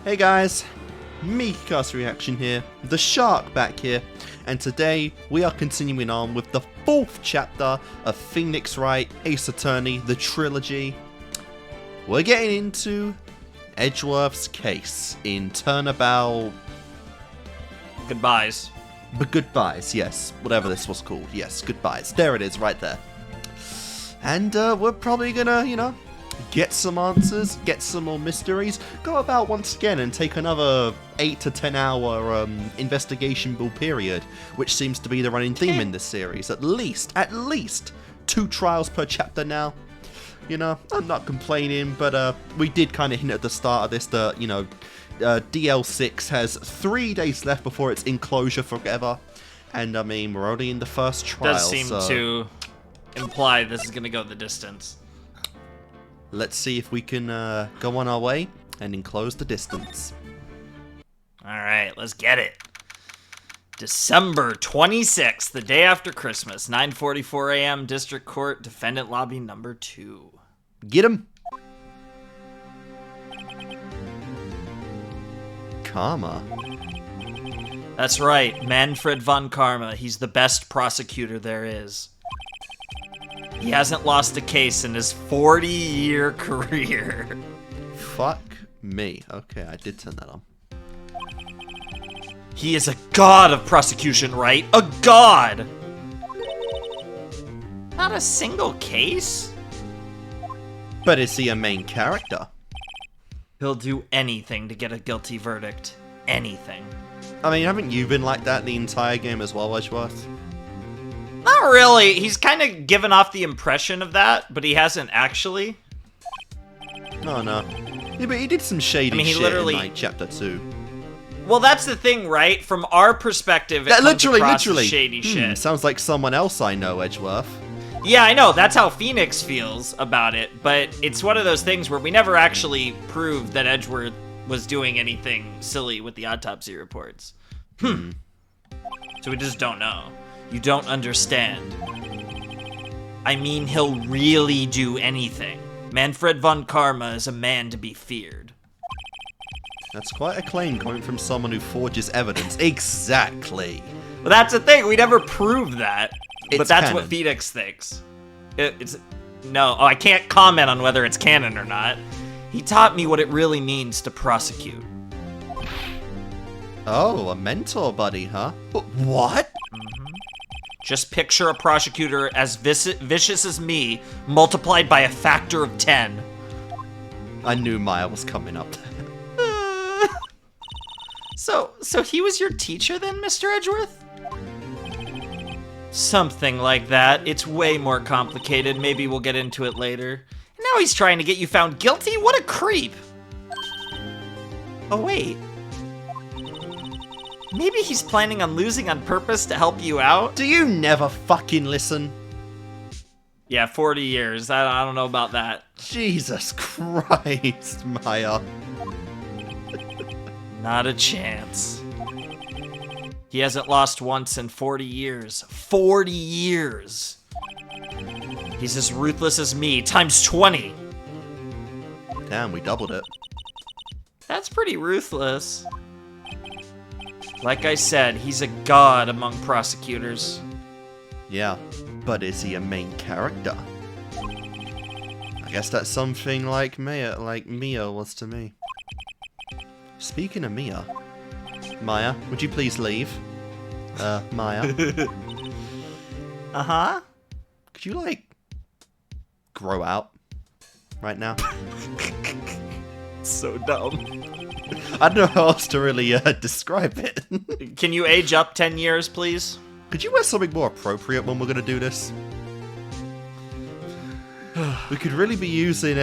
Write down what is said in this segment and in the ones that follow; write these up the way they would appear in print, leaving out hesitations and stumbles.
Hey guys, me Kickassreaction here, the Shark back here, and today we are continuing on with the 4th chapter of Phoenix Wright, Ace Attorney, the trilogy. We're getting into Edgeworth's case in Turnabout... Goodbyes. Goodbyes, yes, whatever this was called, yes, Goodbyes. There it is, right there. And we're probably gonna, get some answers, get some more mysteries, go about once again and take another 8 to 10 hour investigation bull period, which seems to be the running theme in this series. At least 2 trials per chapter now. I'm not complaining, but we did kind of hint at the start of this that, DL6 has 3 days left before it's in closure forever. And I mean, we're only in the first trial. Does seem to imply this is going to go the distance. Let's see if we can go on our way and enclose the distance. Alright, let's get it. December 26th, the day after Christmas, 9:44 a.m., District Court, Defendant Lobby number 2. Get him! Karma. That's right, Manfred von Karma. He's the best prosecutor there is. He hasn't lost a case in his 40-year career. Fuck me. Okay, I did turn that on. He is a god of prosecution, right? A god! Not a single case? But is he a main character? He'll do anything to get a guilty verdict. Anything. I mean, haven't you been like that the entire game as well, Edgeworth? Not really. He's kind of given off the impression of that, but he hasn't actually. No. Yeah, but he did some shady shit in like chapter 2. Well, that's the thing, right? From our perspective, it comes across as shady shit. Sounds like someone else I know, Edgeworth. Yeah, I know. That's how Phoenix feels about it, but it's one of those things where we never actually proved that Edgeworth was doing anything silly with the autopsy reports. So we just don't know. You don't understand. I mean, he'll really do anything. Manfred von Karma is a man to be feared. That's quite a claim coming from someone who forges evidence. Exactly. Well, that's the thing. We never proved that. But that's canon. what Phoenix thinks. No, I can't comment on whether it's canon or not. He taught me what it really means to prosecute. Oh, a mentor buddy, huh? What? Just picture a prosecutor as vicious as me, multiplied by a factor of 10. I knew Maya was coming up. So he was your teacher then, Mr. Edgeworth? Something like that. It's way more complicated. Maybe we'll get into it later. And now he's trying to get you found guilty? What a creep! Oh, wait. Maybe he's planning on losing on purpose to help you out? Do you never fucking listen? Yeah, 40 years. I don't know about that. Jesus Christ, Maya. Not a chance. He hasn't lost once in 40 years. 40 years! He's as ruthless as me, times 20! Damn, we doubled it. That's pretty ruthless. Like I said, he's a god among prosecutors. Yeah, but is he a main character? I guess that's something like Mia was to me. Speaking of Mia, Maya, would you please leave? Maya? Uh-huh? Could you, grow out right now? So dumb. I don't know how else to really describe it. Can you age up 10 years, please? Could you wear something more appropriate when we're gonna do this? We could really be using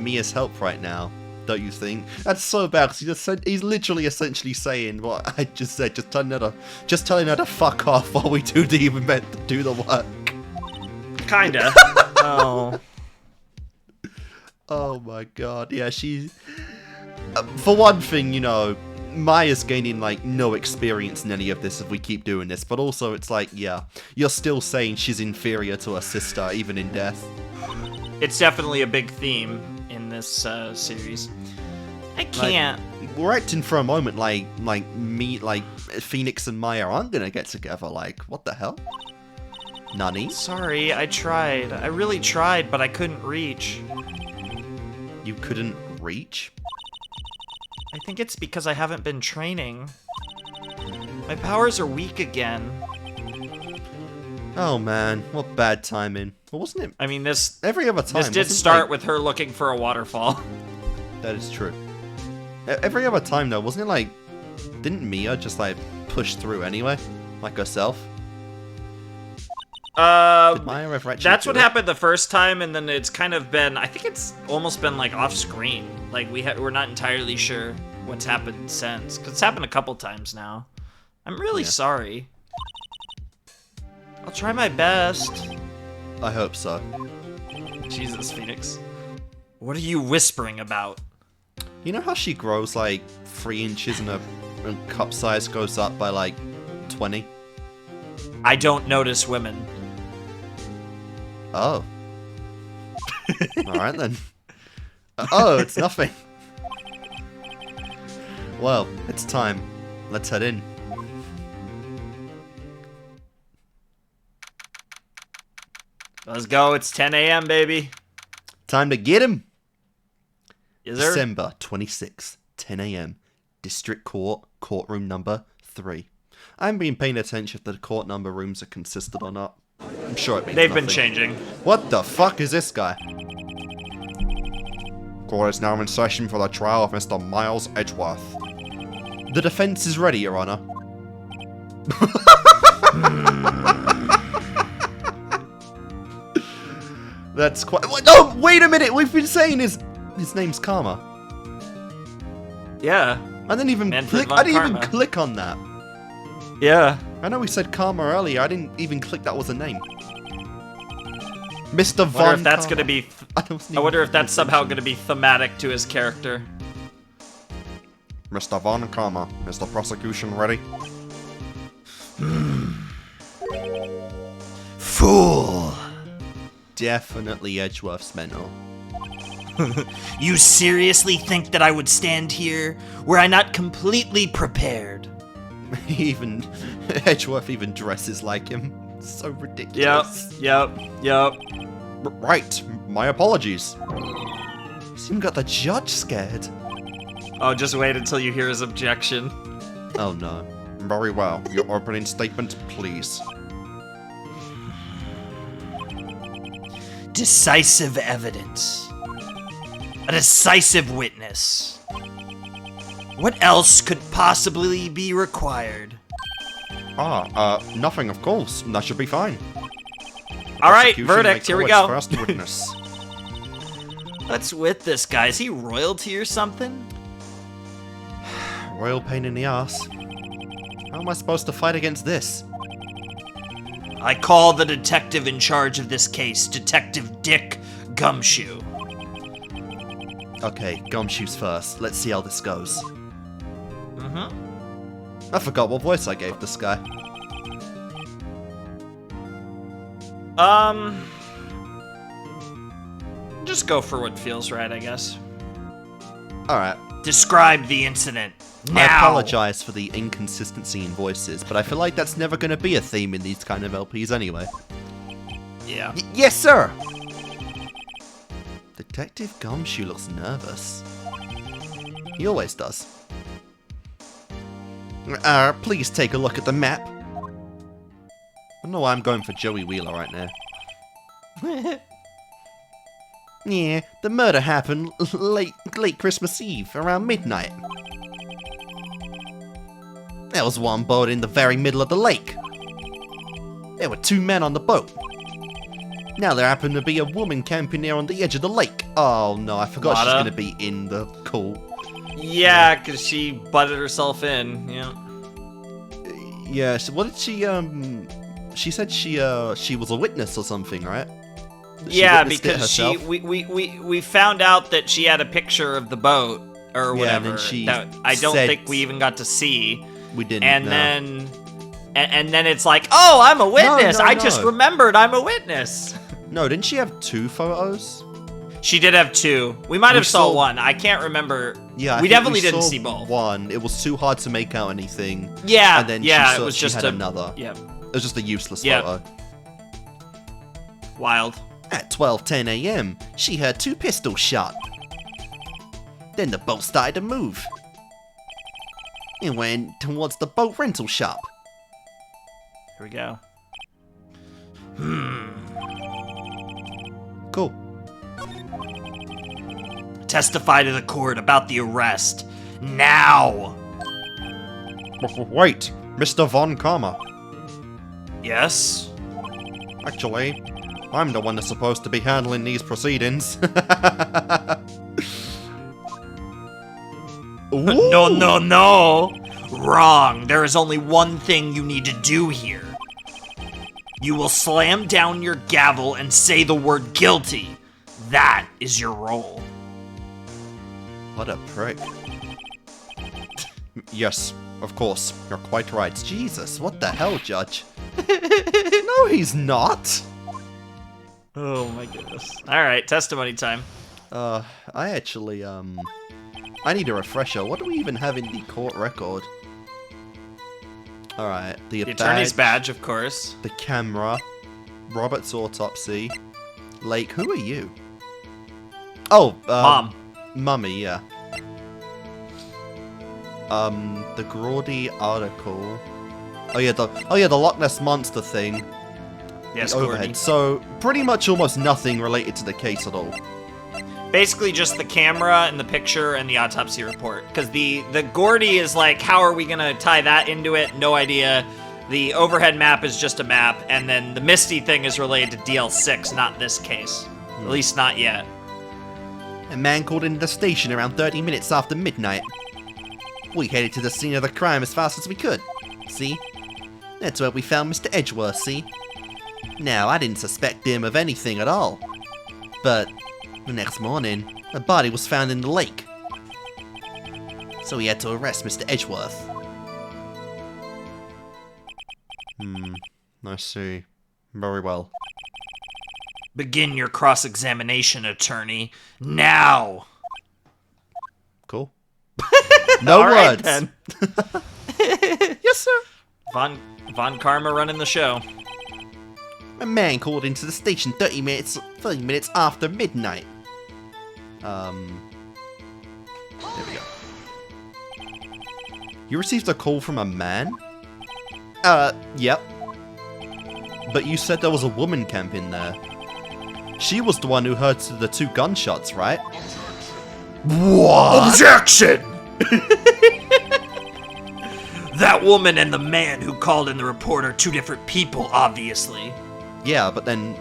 Mia's help right now, don't you think? That's so bad because he's literally essentially saying what I just said, just telling her to fuck off while we do the work. Kinda. Oh. Oh my god, yeah, she... for one thing, Maya's gaining, no experience in any of this if we keep doing this, but also it's yeah, you're still saying she's inferior to her sister, even in death. It's definitely a big theme in this series. I can't. We're acting for a moment like Phoenix and Maya aren't gonna get together. Like, what the hell? Nani? Sorry, I tried. I really tried, but I couldn't reach. You couldn't reach? I think it's because I haven't been training. My powers are weak again. Oh man, what bad timing. Well, wasn't it? I mean, this Every other time. this did start with her looking for a waterfall. That is true. Every other time though, wasn't it like? Didn't Mia just like push through anyway, like herself? Did Maya ever actually That's do what it? happened the first time, and then it's kind of been. I think it's almost been like off screen. Like we're not entirely sure what's happened since, because it's happened a couple times now. I'm really sorry. I'll try my best. I hope so. Jesus, Phoenix. What are you whispering about? You know how she grows like 3 inches and her cup size goes up by like 20? I don't notice women. Oh. Alright then. Oh, it's nothing. Well, it's time. Let's head in. Let's go. It's 10 a.m., baby. Time to get him! Is there? December 26th, 10 a.m. District Court, courtroom number 3. I haven't been paying attention if the court number rooms are consistent or not. I'm sure it means They've been nothing. changing. What the fuck is this guy? Court is now in session for the trial of Mr. Miles Edgeworth. The defense is ready, Your Honor. That's quite. No, wait a minute. We've been saying his name's Karma. Yeah. I didn't even Manfred click. von I didn't even Karma. click on that. Yeah. I know we said Karma earlier. I didn't even click that was a name. Mr. I Von. wonder if that's Karma. gonna be. I I wonder if that's somehow gonna be thematic to his character. Mr. Von Karma, is the prosecution ready? Fool! Definitely Edgeworth's mental. You seriously think that I would stand here were I not completely prepared? Even Edgeworth even dresses like him. So ridiculous. Yep. Right, my apologies. He's even got the judge scared. Oh, just wait until you hear his objection. Oh no. Very well. Your opening statement, please. Decisive evidence. A decisive witness. What else could possibly be required? Nothing, of course. That should be fine. All right, Prosecution verdict. may Here we call go. its First witness. What's with this guy? Is he royalty or something? Royal pain in the ass. How am I supposed to fight against this? I call the detective in charge of this case, Detective Dick Gumshoe. Okay, gumshoes first. Let's see how this goes. Mm-hmm. I forgot what voice I gave this guy. Just go for what feels right, I guess. Alright. Describe the incident. Now! I apologize for the inconsistency in voices, but I feel like that's never going to be a theme in these kind of LPs anyway. Yeah. Yes, sir! Detective Gumshoe looks nervous. He always does. Please take a look at the map. I know I'm going for Joey Wheeler right now. Yeah, the murder happened late Christmas Eve, around midnight. There was one boat in the very middle of the lake. There were 2 men on the boat. Now there happened to be a woman camping there on the edge of the lake. Oh no, I forgot she's Lotta. gonna be in the call. Yeah, because she butted herself in, yeah. Yeah, so what did she said she was a witness or something, right? She Yeah, witnessed it because she herself? we found out that she had a picture of the boat or Yeah, whatever and then she that I don't said- think we even got to see. We didn't. And no. then it's like, "Oh, I'm a witness. no, I just no. remembered I'm a witness." No, didn't she have 2 photos? She did have 2. We might have saw saw- 1. I can't remember. Yeah, I we think definitely didn't saw see both. One. It was too hard to make out anything. Yeah, And then yeah, she it was she just had a another. Yeah, It was just a useless Yeah. photo. wild. At 12:10 a.m., she heard 2 pistols shot. Then the boat started to move. It went towards the boat rental shop. Here we go. Cool. Testify to the court about the arrest now. Wait, Mr. Von Karma. Yes. Actually, I'm the one that's supposed to be handling these proceedings. No, no, no. Wrong. There is only one thing you need to do here. You will slam down your gavel and say the word guilty. That is your role. What a prick. Yes, of course. You're quite right. Jesus, what the hell, Judge? No, he's not. Oh my goodness. All right, testimony time. I actually, I need a refresher. What do we even have in the court record? Alright, the attorney's badge, of course. the camera, Robert's autopsy, Lake, who are you? Oh, Mom. Mummy, yeah. The Grawdy article. Oh yeah, the Loch Ness Monster thing. Yes, the Gordon. overhead. So, pretty much almost nothing related to the case at all. Basically just the camera and the picture and the autopsy report. Because the Gordy is like, how are we going to tie that into it? No idea. The overhead map is just a map. And then the Misty thing is related to DL6, not this case. At least not yet. A man called into the station around 30 minutes after midnight. We headed to the scene of the crime as fast as we could. See? That's where we found Mr. Edgeworth, see? Now, I didn't suspect him of anything at all. But the next morning, a body was found in the lake. So we had to arrest Mr. Edgeworth. I see. Very well. Begin your cross-examination, attorney. Now! Cool. No All right, words. then. Yes, sir. Von Karma running the show. A man called into the station 30 minutes after midnight. There we go. You received a call from a man? Yep. But you said there was a woman camping there. She was the one who heard the 2 gunshots, right? What? Objection! That woman and the man who called in the report are 2 different people, obviously. Yeah, but then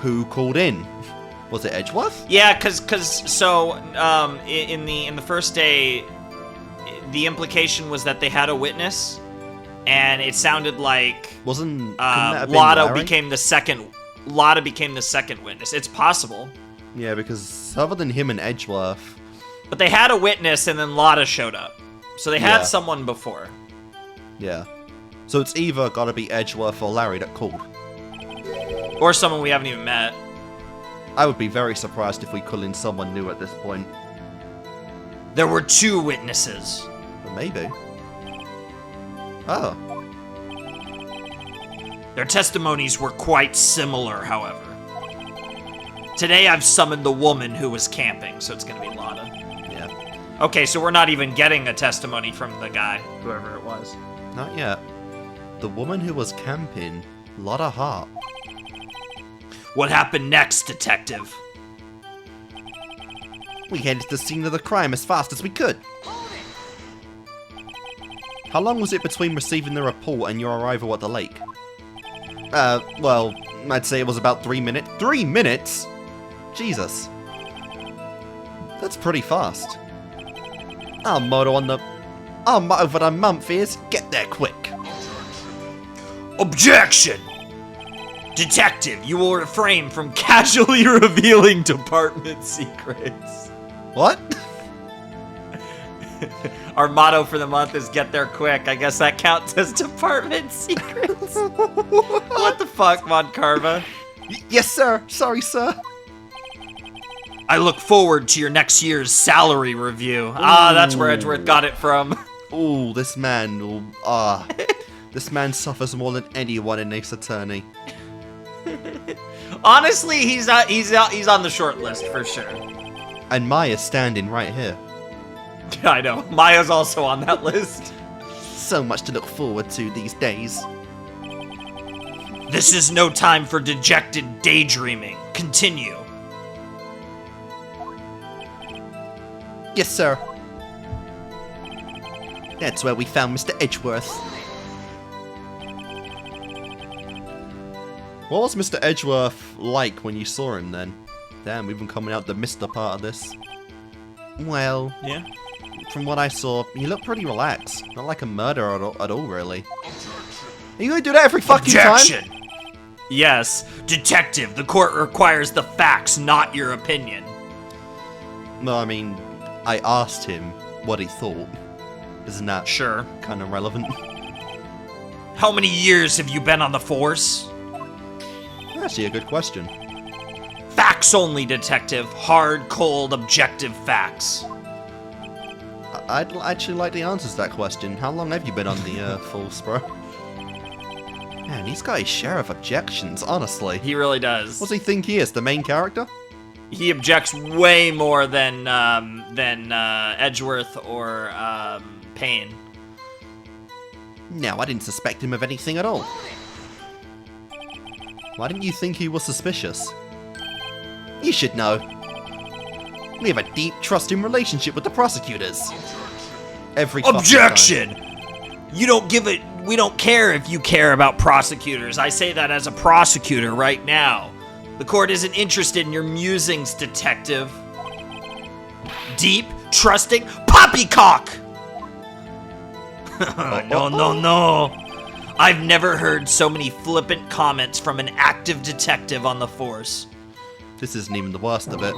who called in? Was it Edgeworth? Yeah, cause so in the first day, the implication was that they had a witness, and it sounded like Couldn't that have been Lotta Larry? became the second. Lotta became the second witness. It's possible, Yeah, because other than him and Edgeworth, but they had a witness, and then Lotta showed up, so they had Yeah. someone before. yeah. So it's either gotta be Edgeworth or Larry that called. Or someone we haven't even met. I would be very surprised if we call in someone new at this point. There were 2 witnesses. But maybe. Oh. Their testimonies were quite similar, however. Today I've summoned the woman who was camping, so it's gonna be Lotta. Yeah. Okay, so we're not even getting a testimony from the guy, whoever it was. Not yet. The woman who was camping, Lotta Hart. What happened next, detective? We headed to the scene of the crime as fast as we could. How long was it between receiving the report and your arrival at the lake? Well, I'd say it was about 3 minutes. 3 minutes? Jesus. That's pretty fast. Our motto for the month is, get there quick. Objection! Detective, you will refrain from casually revealing department secrets. What? Our motto for the month is get there quick. I guess that counts as department secrets. What the fuck, Von Karma? Yes, sir. Sorry, sir. I look forward to your next year's salary review. Ah, that's where Edgeworth got it from. Ooh, this man. This man suffers more than anyone in Ace Attorney. Honestly, he's on the short list for sure. And Maya's standing right here. I know. Maya's also on that list. So much to look forward to these days. This is no time for dejected daydreaming. Continue. Yes, sir. That's where we found Mr. Edgeworth. What was Mr. Edgeworth like when you saw him then? Damn, we've been coming out the Mr. part of this. Well, Yeah. from what I saw, he looked pretty relaxed. Not like a murderer at all, really. Are you gonna do that every fucking Objection. time? Yes, detective, the court requires the facts, not your opinion. No, I mean, I asked him what he thought. Isn't that Sure. kind of relevant? How many years have you been on the force? Actually, a good question. Facts only, detective. Hard, cold, objective facts. I'd actually like the answers to that question. How long have you been on the force, bro? Man, he's got his share of objections, honestly. He really does. What does he think he is, the main character? He objects way more than Edgeworth or Payne. No, I didn't suspect him of anything at all. Why didn't you think he was suspicious? You should know. We have a deep, trusting relationship with the prosecutors. Every fucking Objection! time. You don't give it. We don't care if you care about prosecutors. I say that as a prosecutor right now. The court isn't interested in your musings, detective. Deep, trusting, poppycock! No. I've never heard so many flippant comments from an active detective on the force. This isn't even the worst of it.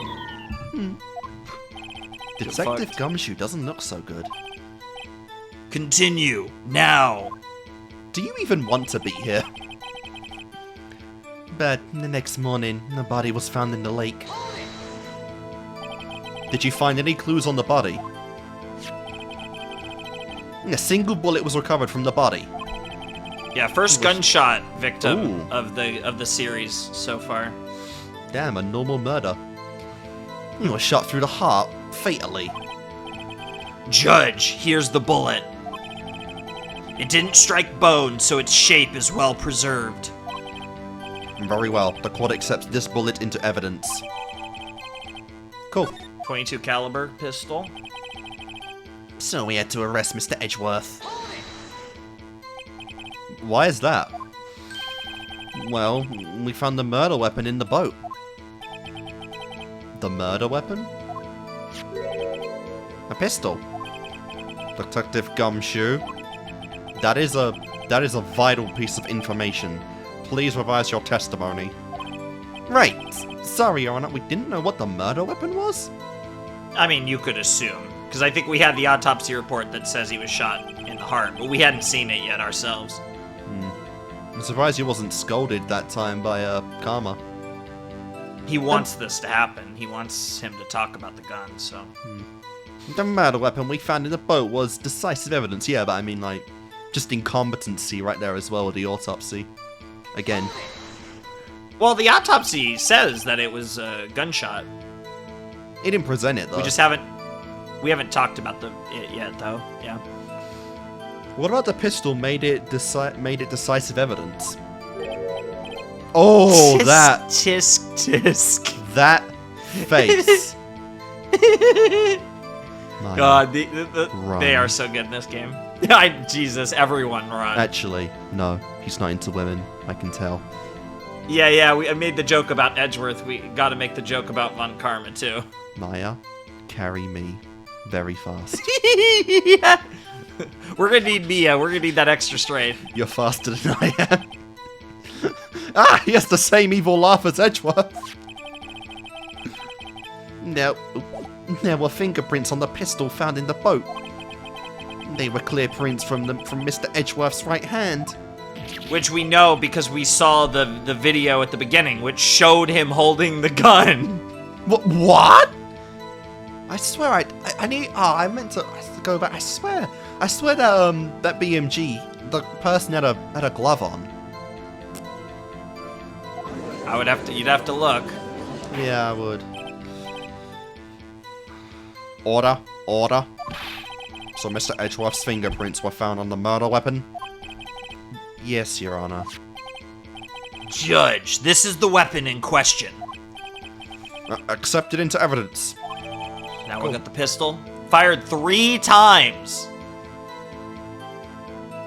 Detective fucked. Gumshoe doesn't look so good. Continue, now. Do you even want to be here? But the next morning, the body was found in the lake. Did you find any clues on the body? A single bullet was recovered from the body. Yeah, first gunshot victim Ooh. of the series so far. Damn, a normal murder. He was shot through the heart, fatally. Judge, here's the bullet. It didn't strike bone, so its shape is well preserved. Very well, the court accepts this bullet into evidence. Cool. .22 caliber pistol. So we had to arrest Mr. Edgeworth. Why is that? Well, we found the murder weapon in the boat. The murder weapon? A pistol. Detective Gumshoe. That is a vital piece of information. Please revise your testimony. Right. Sorry, Your Honor, we didn't know what the murder weapon was? I mean, you could assume. Because I think we had the autopsy report that says he was shot in the heart, but we hadn't seen it yet ourselves. I'm surprised you wasn't scolded that time by, Karma. He wants this to happen. He wants him to talk about the gun, so... The murder weapon we found in the boat was decisive evidence, yeah, but I mean, like, just incompetency right there as well with the autopsy. Again. Well, the autopsy says that it was a gunshot. He didn't present it, though. We haven't talked about it yet, though. Yeah. What about the pistol made it decisive evidence? Oh, that Tisk. that face. My God, they Run. are so good in this game. Jesus, everyone run. Actually, no, he's not into women. I can tell. Yeah, I made the joke about Edgeworth. We got to make the joke about Von Karma too. Maya, carry me very fast. Yeah. We're gonna need Mia. We're gonna need that extra strength. You're faster than I am. Ah, he has the same evil laugh as Edgeworth. No, there were fingerprints on the pistol found in the boat. They were clear prints from Mr. Edgeworth's right hand. Which we know because we saw the video at the beginning, which showed him holding the gun. What? I swear I need. Oh, I meant to go back. I swear that that BMG, the person had a glove on. You'd have to look. Yeah, I would. Order. So Mr. Edgeworth's fingerprints were found on the murder weapon? Yes, Your Honor. Judge, this is the weapon in question. Accepted into evidence. Now we got the pistol. Fired 3 times.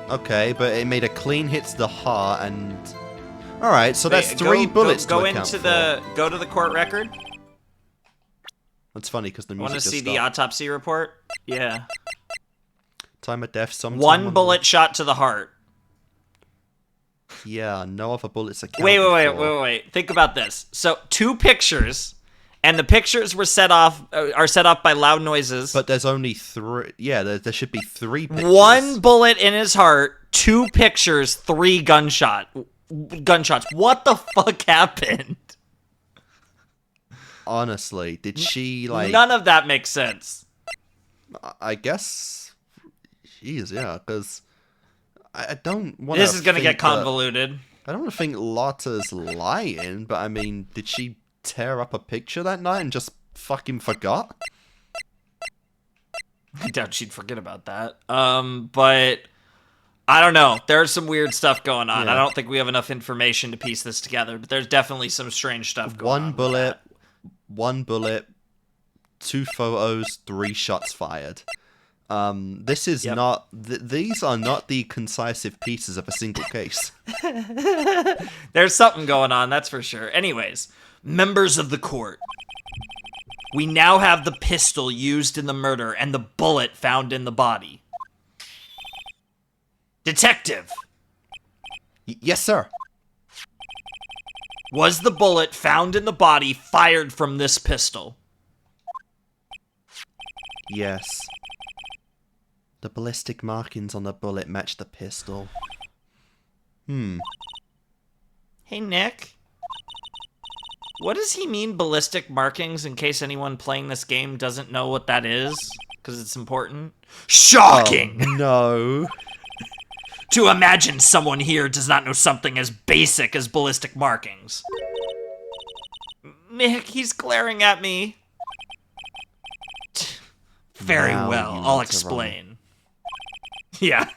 Okay, but it made a clean hit to the heart and... Alright, so that's 3 bullets to account for. Go to the court record. That's funny because the music Want to just see stopped. the autopsy report? Yeah. Time of death sometime. 1 bullet shot to the heart. Yeah, no other bullets accounted Wait. Think about this. So 2 pictures, and the pictures were are set off by loud noises. But there's only 3. Yeah, there should be 3 pictures. 1 bullet in his heart, 2 pictures, 3 gunshots. What the fuck happened? Honestly, did she like... None of that makes sense. I guess... Jeez, yeah, because... I don't want to... This is gonna get convoluted. I don't want to think Lotta's lying, but I mean, did she tear up a picture that night and just fucking forgot? I doubt she'd forget about that. But... I don't know. There's some weird stuff going on. Yeah. I don't think we have enough information to piece this together, but there's definitely some strange stuff going on. 1 bullet, 2 photos, 3 shots fired. This is not... these are not the concisive pieces of a single case. There's something going on, that's for sure. Anyways, members of the court. We now have the pistol used in the murder and the bullet found in the body. Detective! Yes, sir. Was the bullet found in the body fired from this pistol? Yes. The ballistic markings on the bullet match the pistol. Hey, Nick. What does he mean, ballistic markings, in case anyone playing this game doesn't know what that is? Because it's important. Shocking! Oh, no. To imagine someone here does not know something as basic as ballistic markings. Nick, he's glaring at me. Very Now well, you I'll need to explain. Yeah.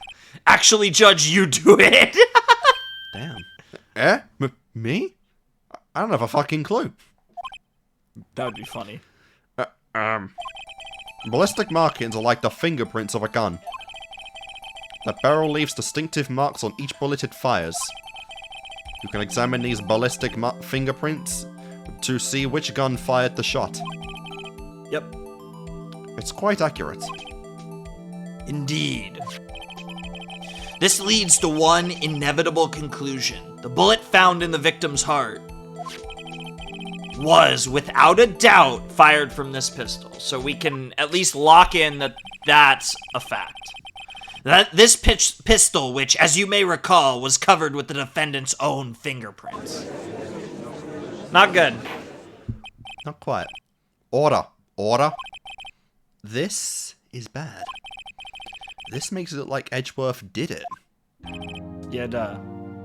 Actually, Judge, you do it. Damn. Me? I don't have a fucking clue. That would be funny. Ballistic markings are like the fingerprints of a gun. The barrel leaves distinctive marks on each bullet it fires. You can examine these ballistic fingerprints to see which gun fired the shot. Yep. It's quite accurate. Indeed. This leads to one inevitable conclusion. The bullet found in the victim's heart was, without a doubt, fired from this pistol. So we can at least lock in that that's a fact. That this pistol, which, as you may recall, was covered with the defendant's own fingerprints. Not good. Not quite. Order. This is bad. This makes it look like Edgeworth did it. Yeah, duh.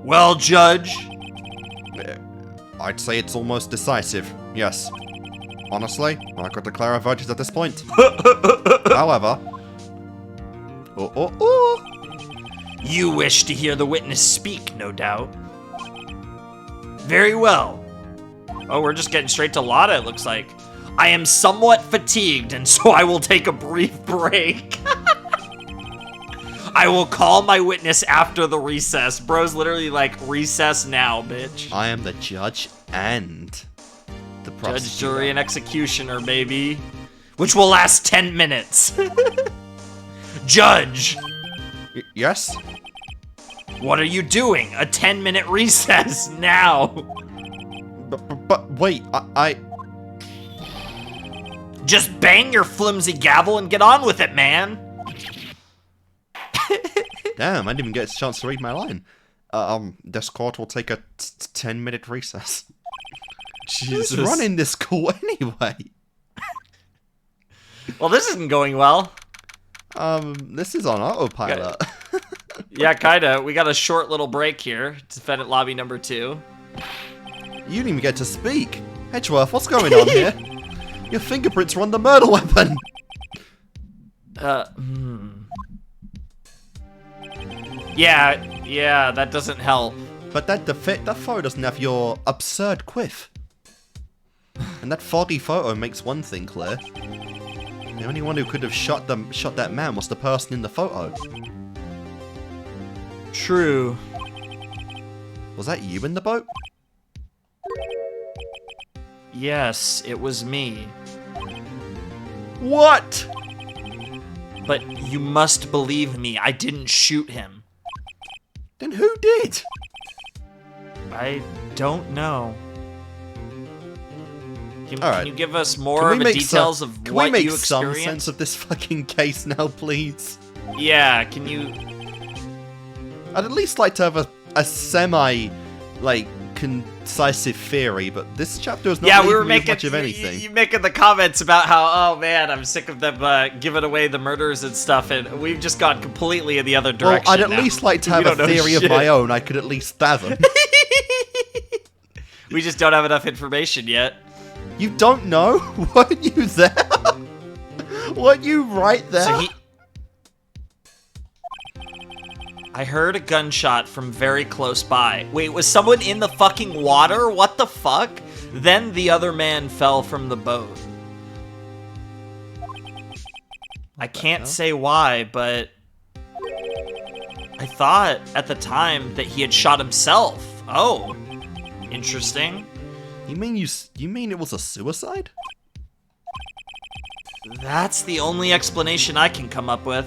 Well, Judge. I'd say it's almost decisive, yes. Honestly, I could declare a verdict at this point. However... You wish to hear the witness speak, no doubt. Very well. Oh, we're just getting straight to Lotta, it looks like. I am somewhat fatigued, and so I will take a brief break. I will call my witness after the recess. Bro's literally like, recess now, bitch. I am the judge and the prosecutor. Judge, jury, and executioner, baby. Which will last 10 minutes. Judge! Yes? What are you doing? A 10-minute recess now. But wait, I... Just bang your flimsy gavel and get on with it, man. Damn, I didn't even get a chance to read my line. This court will take a 10-minute recess. Jesus. Who's running this call anyway? Well, this isn't going well. This is on autopilot. Yeah, kinda. We got a short little break here. Defendant lobby number 2. You didn't even get to speak. Edgeworth, what's going on here? Your fingerprints are on the murder weapon. Yeah, that doesn't help. But that photo doesn't have your absurd quiff. And that foggy photo makes one thing clear. The only one who could have shot that man was the person in the photo. True. Was that you in the boat? Yes, it was me. What? But you must believe me, I didn't shoot him. Then who did? I don't know. Can Alright. you give us more of the details of what you experienced? Can we make some sense of this fucking case now, please? Yeah, can you... I'd at least like to have a semi, like, concisive theory, but this chapter is not leaving me with much of anything. You making the comments about how, oh man, I'm sick of them giving away the murders and stuff, and we've just gone completely in the other direction. Well, I'd at least like to have a theory of my own I could at least fathom. We just don't have enough information yet. You don't know? Weren't you there? Weren't you right there? So I heard a gunshot from very close by. Wait, was someone in the fucking water? What the fuck? Then the other man fell from the boat. I can't say why, but I thought at the time that he had shot himself. Oh, interesting. You mean it was a suicide? That's the only explanation I can come up with.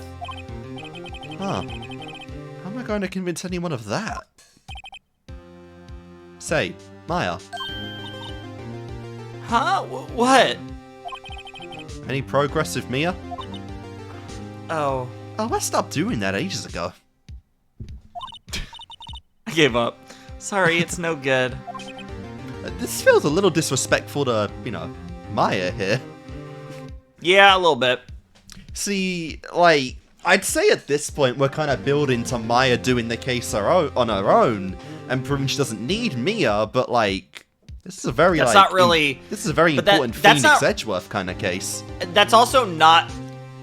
Huh. How am I going to convince anyone of that? Say, Maya. Huh? What? Any progress with Mia? Oh. Oh, I stopped doing that ages ago. I gave up. Sorry, it's no good. This feels a little disrespectful to, Maya here. Yeah, a little bit. See, like, I'd say at this point we're kind of building to Maya doing the case on her own and proving she doesn't need Mia, but like, this is a very That's not really. This is a very important Phoenix Edgeworth kind of case. That's also not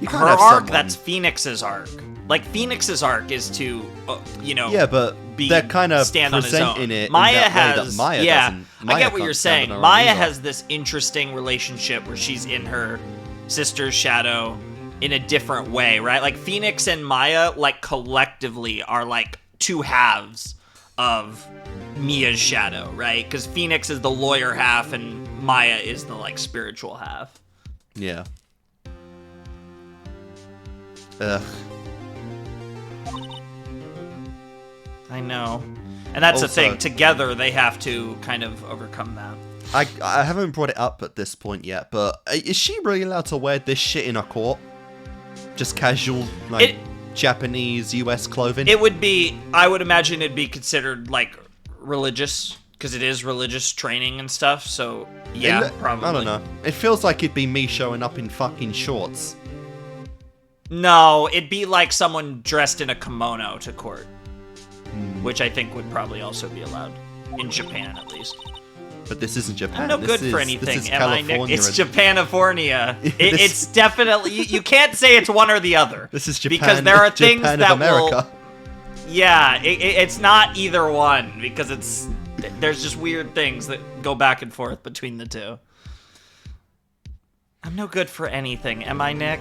You her can't have arc. someone- That's Phoenix's arc. Like Phoenix's arc is to, Yeah, but they're kind of stand on his own. presenting it Maya in that has, way that Maya yeah, doesn't. I Maya get what can't you're stand saying. on her own Maya either. has this interesting relationship where she's in her sister's shadow in a different way, right? Like Phoenix and Maya, like collectively, are like two halves of Mia's shadow, right? Because Phoenix is the lawyer half, and Maya is the like spiritual half. Yeah. Ugh. I know. And that's the Also- thing. Together, they have to kind of overcome that. I haven't brought it up at this point yet, but is she really allowed to wear this shit in a court? Just casual, like, Japanese, US clothing? It would be, I would imagine it'd be considered, like, religious, because it is religious training and stuff, so, yeah, probably. I don't know. It feels like it'd be me showing up in fucking shorts. No, it'd be like someone dressed in a kimono to court, which I think would probably also be allowed, in Japan at least. But this isn't Japan. I'm no This good for is- anything, This is am I, Nick? California. It's Japanifornia. This- It's definitely, you can't say it's one or the other. This is Japan. Because there are things Japan that of America. will... Yeah, it's not either one, because there's just weird things that go back and forth between the two. I'm no good for anything, am I, Nick?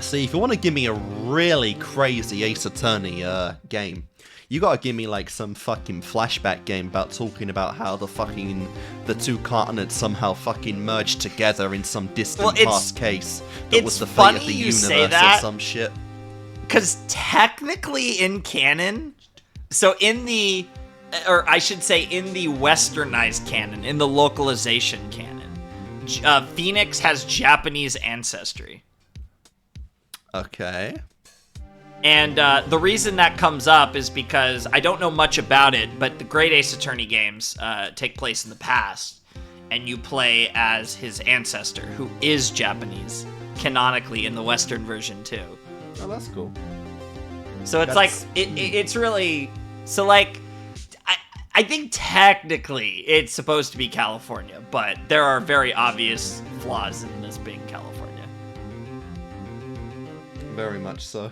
See, if you want to give me a really crazy Ace Attorney game, you gotta give me like some fucking flashback game about talking about how the two continents somehow fucking merged together in some distant past case that was the fate of the universe or some shit. Because technically in canon, so in the, or I should say in the westernized canon, in the localization canon, Phoenix has Japanese ancestry. Okay. And the reason that comes up is because I don't know much about it, but the Great Ace Attorney games take place in the past. and you play as his ancestor, who is Japanese, canonically in the Western version too. Oh, that's cool. So it's it's really, so like, I think technically it's supposed to be California, but there are very obvious flaws in this being California. Very much so.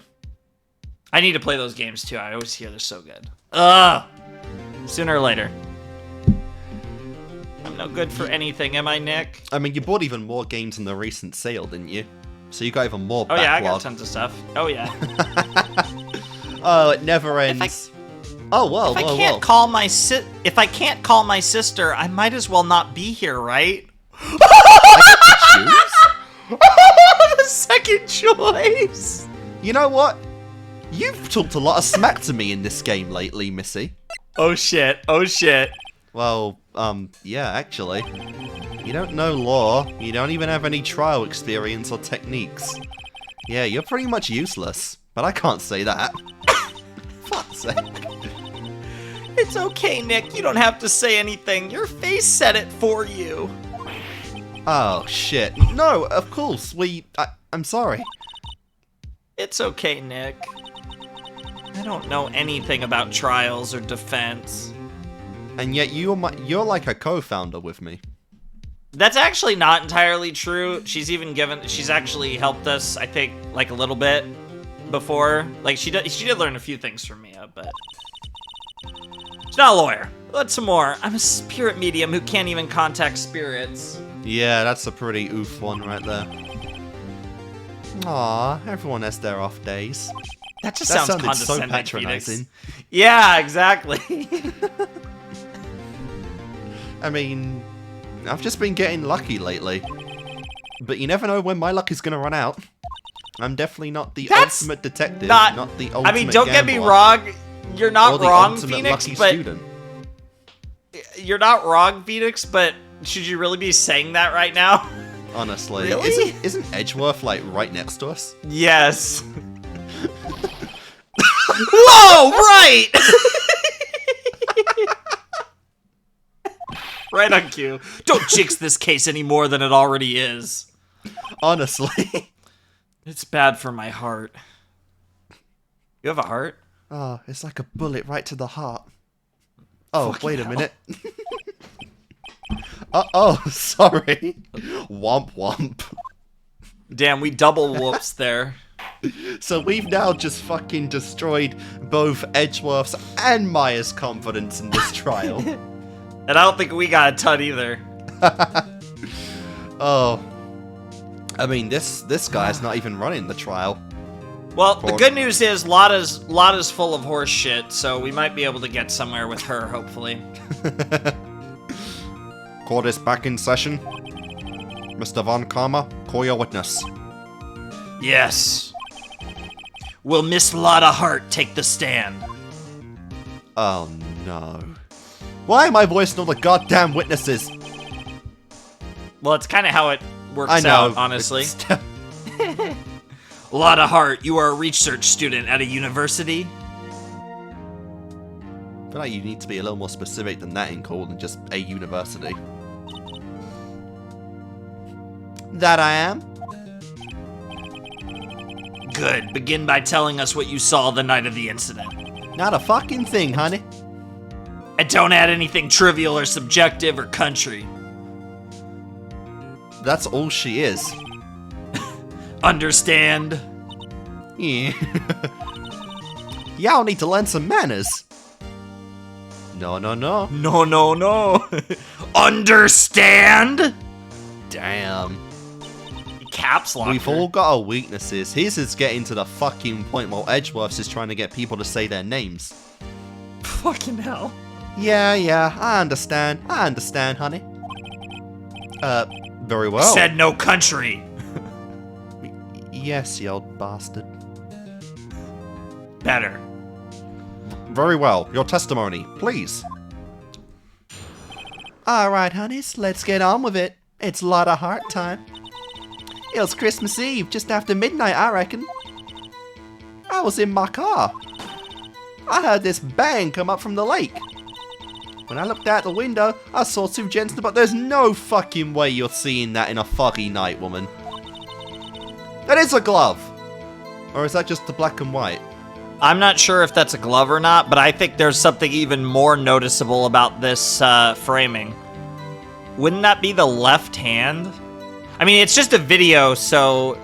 I need to play those games too. I always hear they're so good. Ugh! Sooner or later. I'm no good for anything, am I, Nick? I mean, you bought even more games in the recent sale, didn't you? So you got even more Oh backlog. yeah, I got tons of stuff. Oh yeah. Oh, it never ends. Oh, whoa, If I can't call my sister, I might as well not be here, right? The second choice. You know what? You've talked a lot of smack to me in this game lately, Missy. Oh shit. Oh shit. Well, yeah, actually. You don't know law, you don't even have any trial experience or techniques. Yeah, you're pretty much useless, but I can't say that. Fuck's sake. It's okay, Nick. You don't have to say anything. Your face said it for you. Oh, shit. No, of course, I'm sorry. It's okay, Nick. I don't know anything about trials or defense. And yet you're like a co-founder with me. That's actually not entirely true. She's actually helped us, I think, like a little bit before. Like she did learn a few things from me, but she's not a lawyer. Let's some more. I'm a spirit medium who can't even contact spirits. Yeah, that's a pretty oof one right there. Aw, everyone has their off days. That just sounds sounded condescending, so patronizing. Phoenix. Yeah, exactly. I mean, I've just been getting lucky lately. But you never know when my luck is gonna run out. I'm definitely not the ultimate detective, not the ultimate I mean, don't get me gambler, wrong. You're not or the wrong, ultimate Phoenix, lucky but student. you're not wrong, Phoenix, but should you really be saying that right now? Honestly, Really? isn't Edgeworth like right next to us? Yes. Whoa, right! Right on cue. Don't jinx this case any more than it already is. Honestly. It's bad for my heart. You have a heart? Oh, it's like a bullet right to the heart. Oh, Fucking wait a hell. minute. Oh, sorry. Womp womp. Damn, we double whoops there. So we've now just fucking destroyed both Edgeworth's and Maya's confidence in this trial. And I don't think we got a ton either. Oh. I mean, this guy's not even running the trial. Well, the good news is Lotta's full of horse shit, so we might be able to get somewhere with her, hopefully. Court is back in session. Mr. Von Karma, call your witness. Yes. Will Miss Lotta Hart take the stand? Oh no. Why am I voicing all the goddamn witnesses? Well, it's kind of how it works I know. out, honestly. Lotta Hart, you are a research student at a university? I feel like you need to be a little more specific than that in call than just a university. That I am. Good. Begin by telling us what you saw the night of the incident. Not a fucking thing, honey. And don't add anything trivial or subjective or country. That's all she is. Understand? Yeah. Y'all need to learn some manners. No, no, no. No, no, no. Understand? Damn. Caps lock. We've all got our weaknesses. His is getting to the fucking point while Edgeworth's is trying to get people to say their names. Fucking hell. Yeah, I understand, honey. Very well. Said no country. Yes, you old bastard. Better. Very well. Your testimony, please. Alright, honeys, let's get on with it. It's Lotta Hart time. It was Christmas Eve, just after midnight, I reckon. I was in my car. I heard this bang come up from the lake. When I looked out the window, I saw two gents, but there's no fucking way you're seeing that in a foggy night, woman. That is a glove! Or is that just the black and white? I'm not sure if that's a glove or not, but I think there's something even more noticeable about this framing. Wouldn't that be the left hand? I mean, it's just a video, so...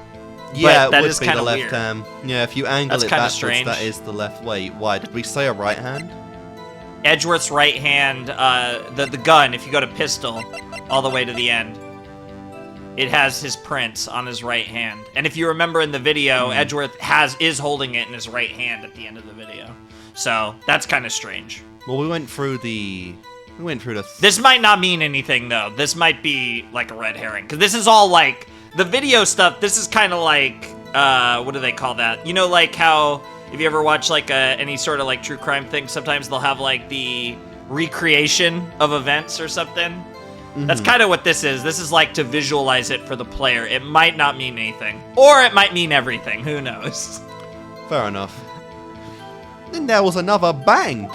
Yeah, but that it would is be kind the of left weird. hand. Yeah, if you angle That's it kinda backwards, strange. that is the left way. Why? Did we say a right hand? Edgeworth's right hand, the gun, if you go to pistol, all the way to the end, it has his prints on his right hand. And if you remember in the video, Edgeworth is holding it in his right hand at the end of the video. So, that's kind of strange. Well, we went through the... This might not mean anything, though. This might be, like, a red herring. Because this is all, like... The video stuff, this is kind of like... what do they call that? You know, like how... If you ever watch, like, any sort of, like, true crime thing, sometimes they'll have, like, the recreation of events or something. Mm-hmm. That's kind of what this is. This is, like, to visualize it for the player. It might not mean anything. Or it might mean everything. Who knows? Fair enough. Then there was another bang.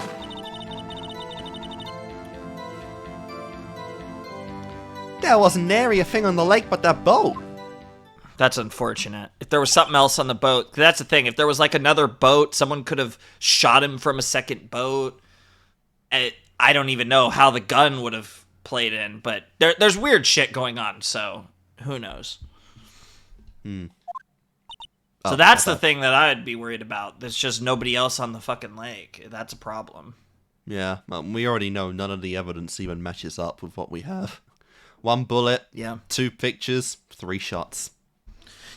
There wasn't nary a thing on the lake but that boat. That's unfortunate. If there was something else on the boat, that's the thing. If there was like another boat, someone could have shot him from a second boat. I don't even know how the gun would have played in, but there's weird shit going on, so who knows? So that's the thing that I'd be worried about. There's just nobody else on the fucking lake. That's a problem. Yeah, we already know none of the evidence even matches up with what we have. 1 bullet, Yeah. 2 pictures, 3 shots.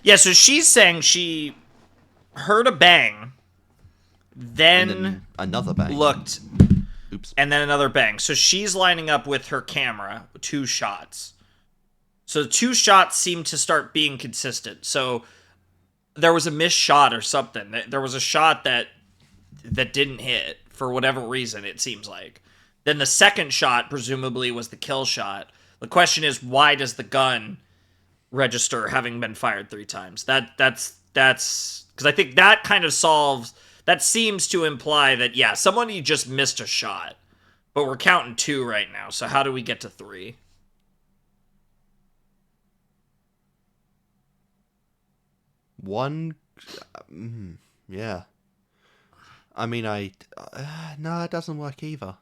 Yeah, so she's saying she heard a bang, then another bang. looked, Oops. and then another bang. So she's lining up with her camera 2 shots. So 2 shots seem to start being consistent. So there was a missed shot or something. There was a shot that didn't hit for whatever reason, it seems like. Then the second shot presumably was the kill shot. The question is, why does the gun register having been fired 3 times? That's because I think that kind of that seems to imply that, yeah, somebody just missed a shot, but we're counting 2 right now. So how do we get to 3? One, yeah. I mean, no, it doesn't work either.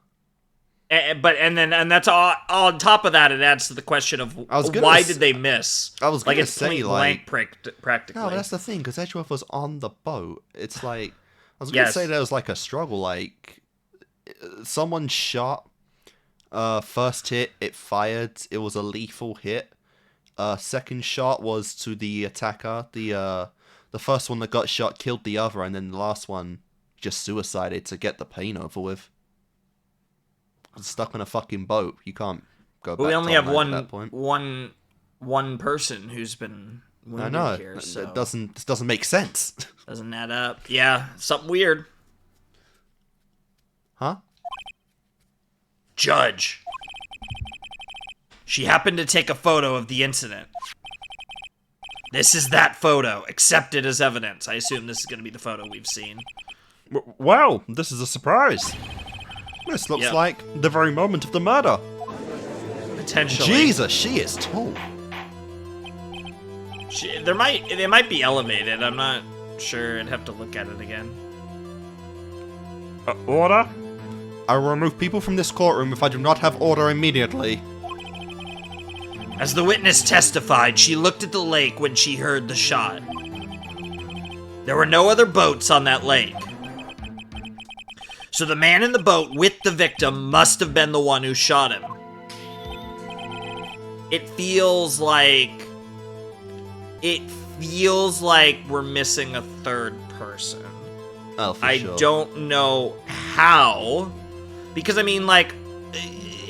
And that's all. On top of that, it adds to the question of why did they miss? I was gonna it's say, point blank practically. No, but that's the thing, because Edgeworth was on the boat. It's like, I was gonna say there was like a struggle, like someone shot. First hit, it fired. It was a lethal hit. Second shot was to the attacker. The first one that got shot killed the other, and then the last one just suicided to get the pain over with. Stuck on a fucking boat. You can't go back. But we only to have online at that point. one person who's been wounded I know. here. So This doesn't make sense. doesn't add up. Yeah, something weird. Huh? Judge. She happened to take a photo of the incident. This is that photo, accepted as evidence. I assume this is going to be the photo we've seen. Wow, this is a surprise. This looks like the very moment of the murder. Potentially. Jesus, she is tall. They might be elevated. I'm not sure. I'd have to look at it again. Order? I will remove people from this courtroom if I do not have order immediately. As the witness testified, she looked at the lake when she heard the shot. There were no other boats on that lake. So the man in the boat with the victim must have been the one who shot him. It feels like we're missing a third person. Oh, for I sure. don't know how, because I mean, like,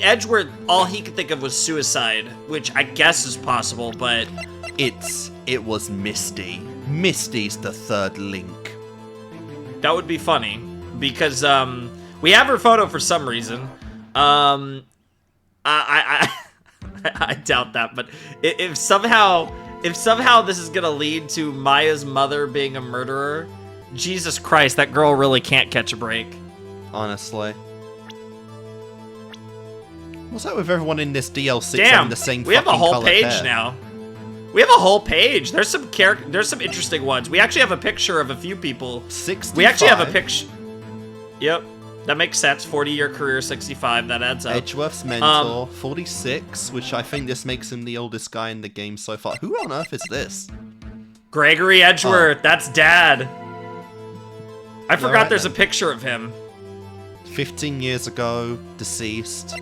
Edgeworth, all he could think of was suicide, which I guess is possible, but it was Misty. Misty's the third link. that would be funny, because we have her photo for some reason. I doubt that, but if somehow this is gonna lead to Maya's mother being a murderer, Jesus Christ, that girl really can't catch a break. Honestly. What's that with everyone in this DLC Damn, having the same we have a fucking whole colored page hair? now. We have a whole page. There's some interesting ones. We actually have a picture of a few people. 65. We actually have a picture. Yep, that makes sense. 40-year career, 65. That adds up. Edgeworth's mentor, 46, which I think this makes him the oldest guy in the game so far. Who on earth is this? Gregory Edgeworth. That's Dad. I forgot Alright there's then. a picture of him. 15 years ago, deceased.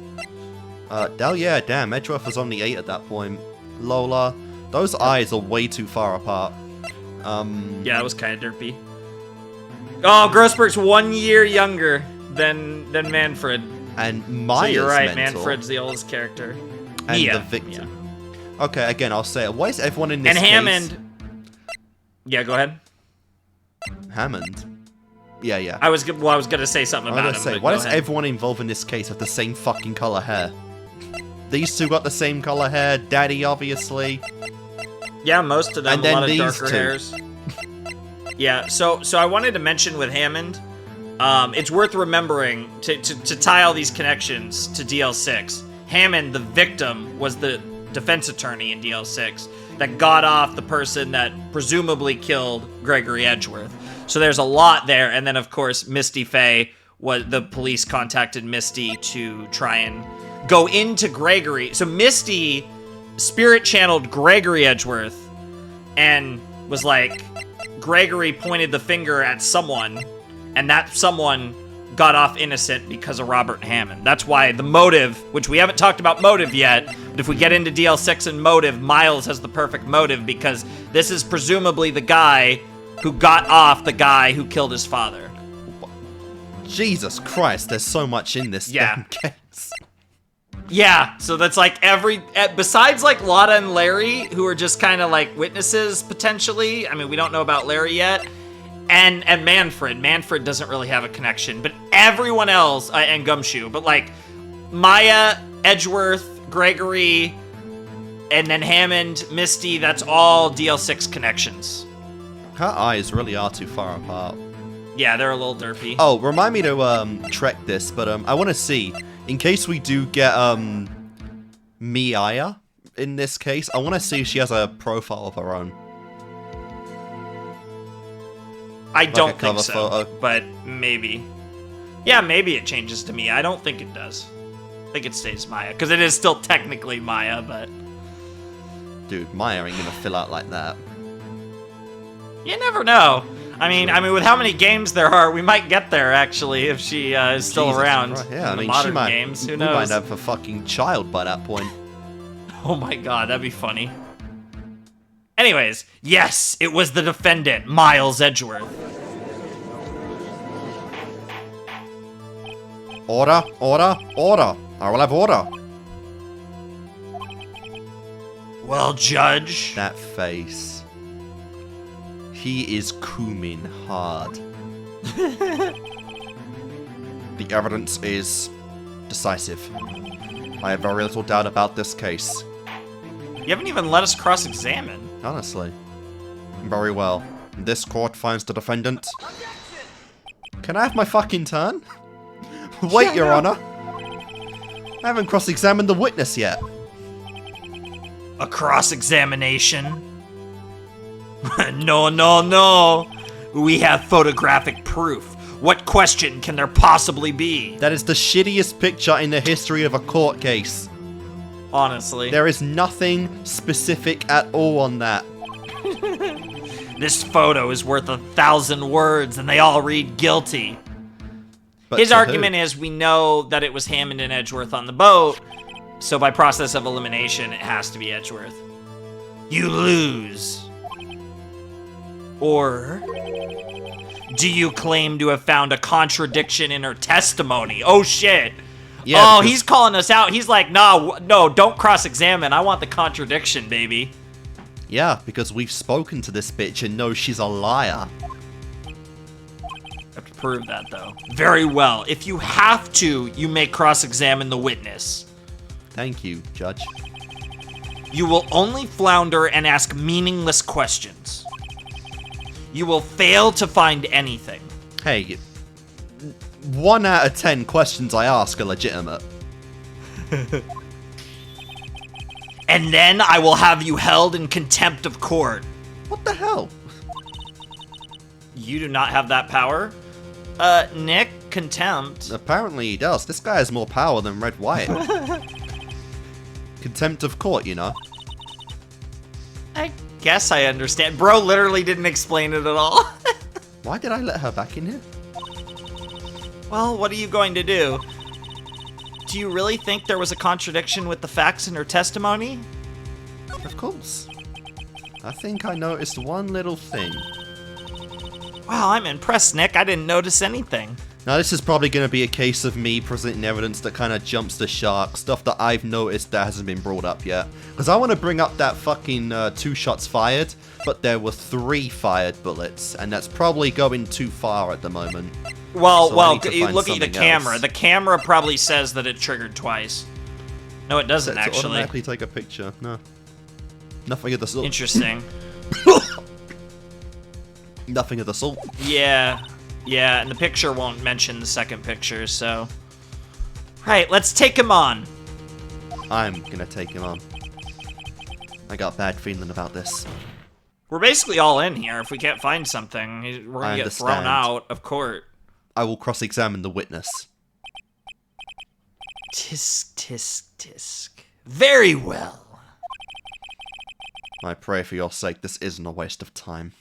Oh yeah, damn, Edgeworth was only 8 at that point. Lola, those eyes are way too far apart. Yeah, it was kind of derpy. Oh, Grossberg's 1 year younger than Manfred. And So Maya's you're right, mentor, Manfred's the oldest character. and Mia. the victim. Okay, again, I'll say it. Why is everyone in this And case... Hammond. Yeah, go ahead. Hammond? Yeah. I was gonna say something I was about gonna him. say, but why go does ahead. everyone involved in this case have the same fucking color hair? These two got the same color hair, Daddy obviously. Yeah, most of them. And A then lot of these darker two. hairs. Yeah. So I wanted to mention with Hammond, it's worth remembering to tie all these connections to DL6. Hammond, the victim, was the defense attorney in DL6 that got off the person that presumably killed Gregory Edgeworth. So there's a lot there, and then of course Misty Faye was the police contacted Misty to try and go into Gregory. So Misty spirit channeled Gregory Edgeworth and was like, Gregory pointed the finger at someone, and that someone got off innocent because of Robert Hammond. That's why the motive, which we haven't talked about motive yet, but if we get into DL6 and motive, Miles has the perfect motive because this is presumably the guy who got off the guy who killed his father. Jesus Christ, there's so much in this Yeah. damn case. Yeah, so that's like besides like Lotta and Larry, who are just kind of like witnesses potentially. I mean, we don't know about Larry yet. And Manfred. Manfred doesn't really have a connection, but everyone else, and Gumshoe, but like Maya, Edgeworth, Gregory, and then Hammond, Misty, that's all DL6 connections. Her eyes really are too far apart. Yeah, they're a little derpy. Oh, remind me to trek this, but I want to see, in case we do get Maya in this case, I want to see if she has a profile of her own. I don't a think cover so, photo. but maybe. Yeah, maybe it changes to me. I don't think it does. I think it stays Maya, because it is still technically Maya, but... Dude, Maya ain't gonna fill out like that. You never know. I mean, with how many games there are, we might get there, actually, if she is still Jesus around Christ. Yeah, in I mean, the modern she might, games. Who we knows? might have a fucking child by that point. Oh my god, that'd be funny. Anyways, yes, it was the defendant, Miles Edgeworth. Order, order, order. I will have order. Well, Judge. That face. He is cooming hard. The evidence is decisive. I have very little doubt about this case. You haven't even let us cross-examine. Honestly. Very well. This court finds the defendant. Can I have my fucking turn? Wait, Yeah, Your no. Honor. I haven't cross-examined the witness yet. A cross-examination? No, no, no. We have photographic proof. What question can there possibly be? That is the shittiest picture in the history of a court case. Honestly. There is nothing specific at all on that. This photo is worth 1,000 words, and they all read guilty. But His to who? argument is we know that it was Hammond and Edgeworth on the boat, so by process of elimination, it has to be Edgeworth. You lose. Or do you claim to have found a contradiction in her testimony? Oh shit. Yeah, oh, because- he's calling us out. He's like, nah, no, don't cross-examine. I want the contradiction, baby. Yeah, because we've spoken to this bitch and know she's a liar. Have to prove that, though. Very well. If you have to, you may cross-examine the witness. Thank you, Judge. You will only flounder and ask meaningless questions. You will fail to find anything. Hey, 1 out of 10 questions I ask are legitimate. And then I will have you held in contempt of court. What the hell? You do not have that power? Nick, contempt. Apparently he does. This guy has more power than Red White. Contempt of court, you know. I guess I understand. Bro literally didn't explain it at all. Why did I let her back in here? Well, what are you going to do? Do you really think there was a contradiction with the facts in her testimony? Of course. I think I noticed one little thing. Wow, I'm impressed, Nick. I didn't notice anything. Now this is probably going to be a case of me presenting evidence that kind of jumps the shark, stuff that I've noticed that hasn't been brought up yet. Because I want to bring up that fucking 2 shots fired, but there were 3 fired bullets, and that's probably going too far at the moment. Well, So I need to you find look at the something camera. else. The camera probably says that it triggered twice. No, it doesn't To actually. automatically take a picture. No. Nothing of the sort. Interesting. Nothing of the sort. Yeah, and the picture won't mention the second picture, so... Right, let's take him on. I'm gonna take him on. I got a bad feeling about this. We're basically all in here. If we can't find something, we're gonna get thrown understand. out of court. I will cross-examine the witness. Tisk, tisk, tisk. Very well. I pray for your sake this isn't a waste of time.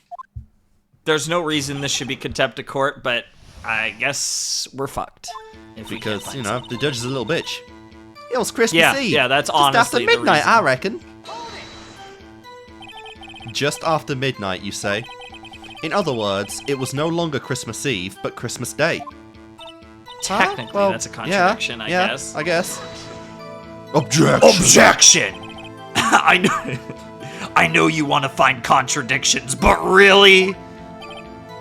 There's no reason this should be contempt of court, but I guess we're fucked. If we can't Because, find you know, something. the judge is a little bitch. It was Christmas Yeah, Eve. yeah, that's Just honestly after the midnight, reason. I reckon. Just after midnight, you say? In other words, it was no longer Christmas Eve, but Christmas Day. Technically, Well, that's a contradiction, I guess. I guess. Objection! Objection! I know you want to find contradictions, but really?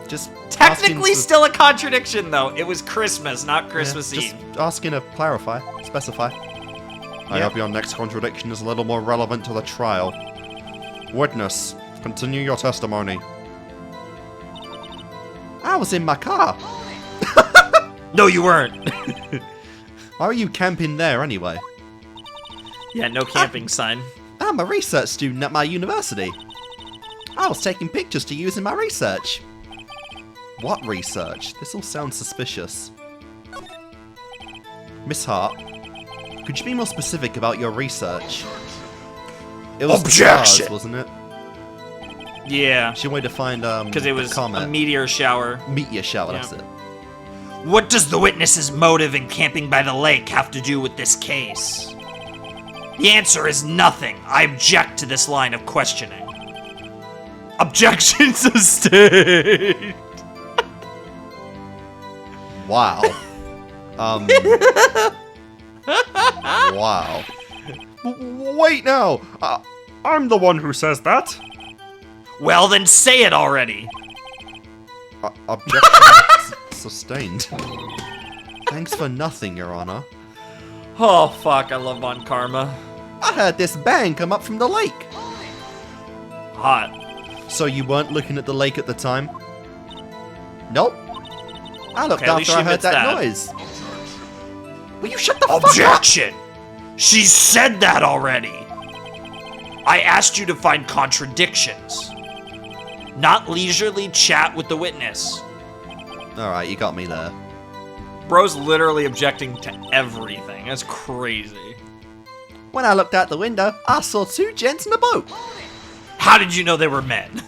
Just Technically asking still a contradiction, though. It was Christmas, not Christmas Eve. Just asking to clarify, specify. I hope your next contradiction is a little more relevant to the trial. Witness, continue your testimony. I was in my car. No, you weren't. Why are you camping there anyway? Yeah, no camping sign. I'm a research student at my university. I was taking pictures to use in my research. What research? This all sounds suspicious. Miss Hart, could you be more specific about your research? It was Objection! stars, wasn't it? Yeah, She wanted to find because it was a comet. a meteor shower. Meteor shower, Yeah. that's it. What does the witness's motive in camping by the lake have to do with this case? The answer is nothing. I object to this line of questioning. Objection sustained. Wow. Wow. Wait now! I'm the one who says that. Well, then say it already. Objection sustained. Thanks for nothing, Your Honor. Oh, fuck, I love Von Karma. I heard this bang come up from the lake. Hot. So you weren't looking at the lake at the time? Nope. I looked Okay, at least after I she heard admits that that. noise. Will you shut the fuck up? Objection! She said that already. I asked you to find contradictions, not leisurely chat with the witness. Alright, you got me there. Bro's literally objecting to everything. That's crazy. When I looked out the window, I saw 2 gents in a boat. How did you know they were men?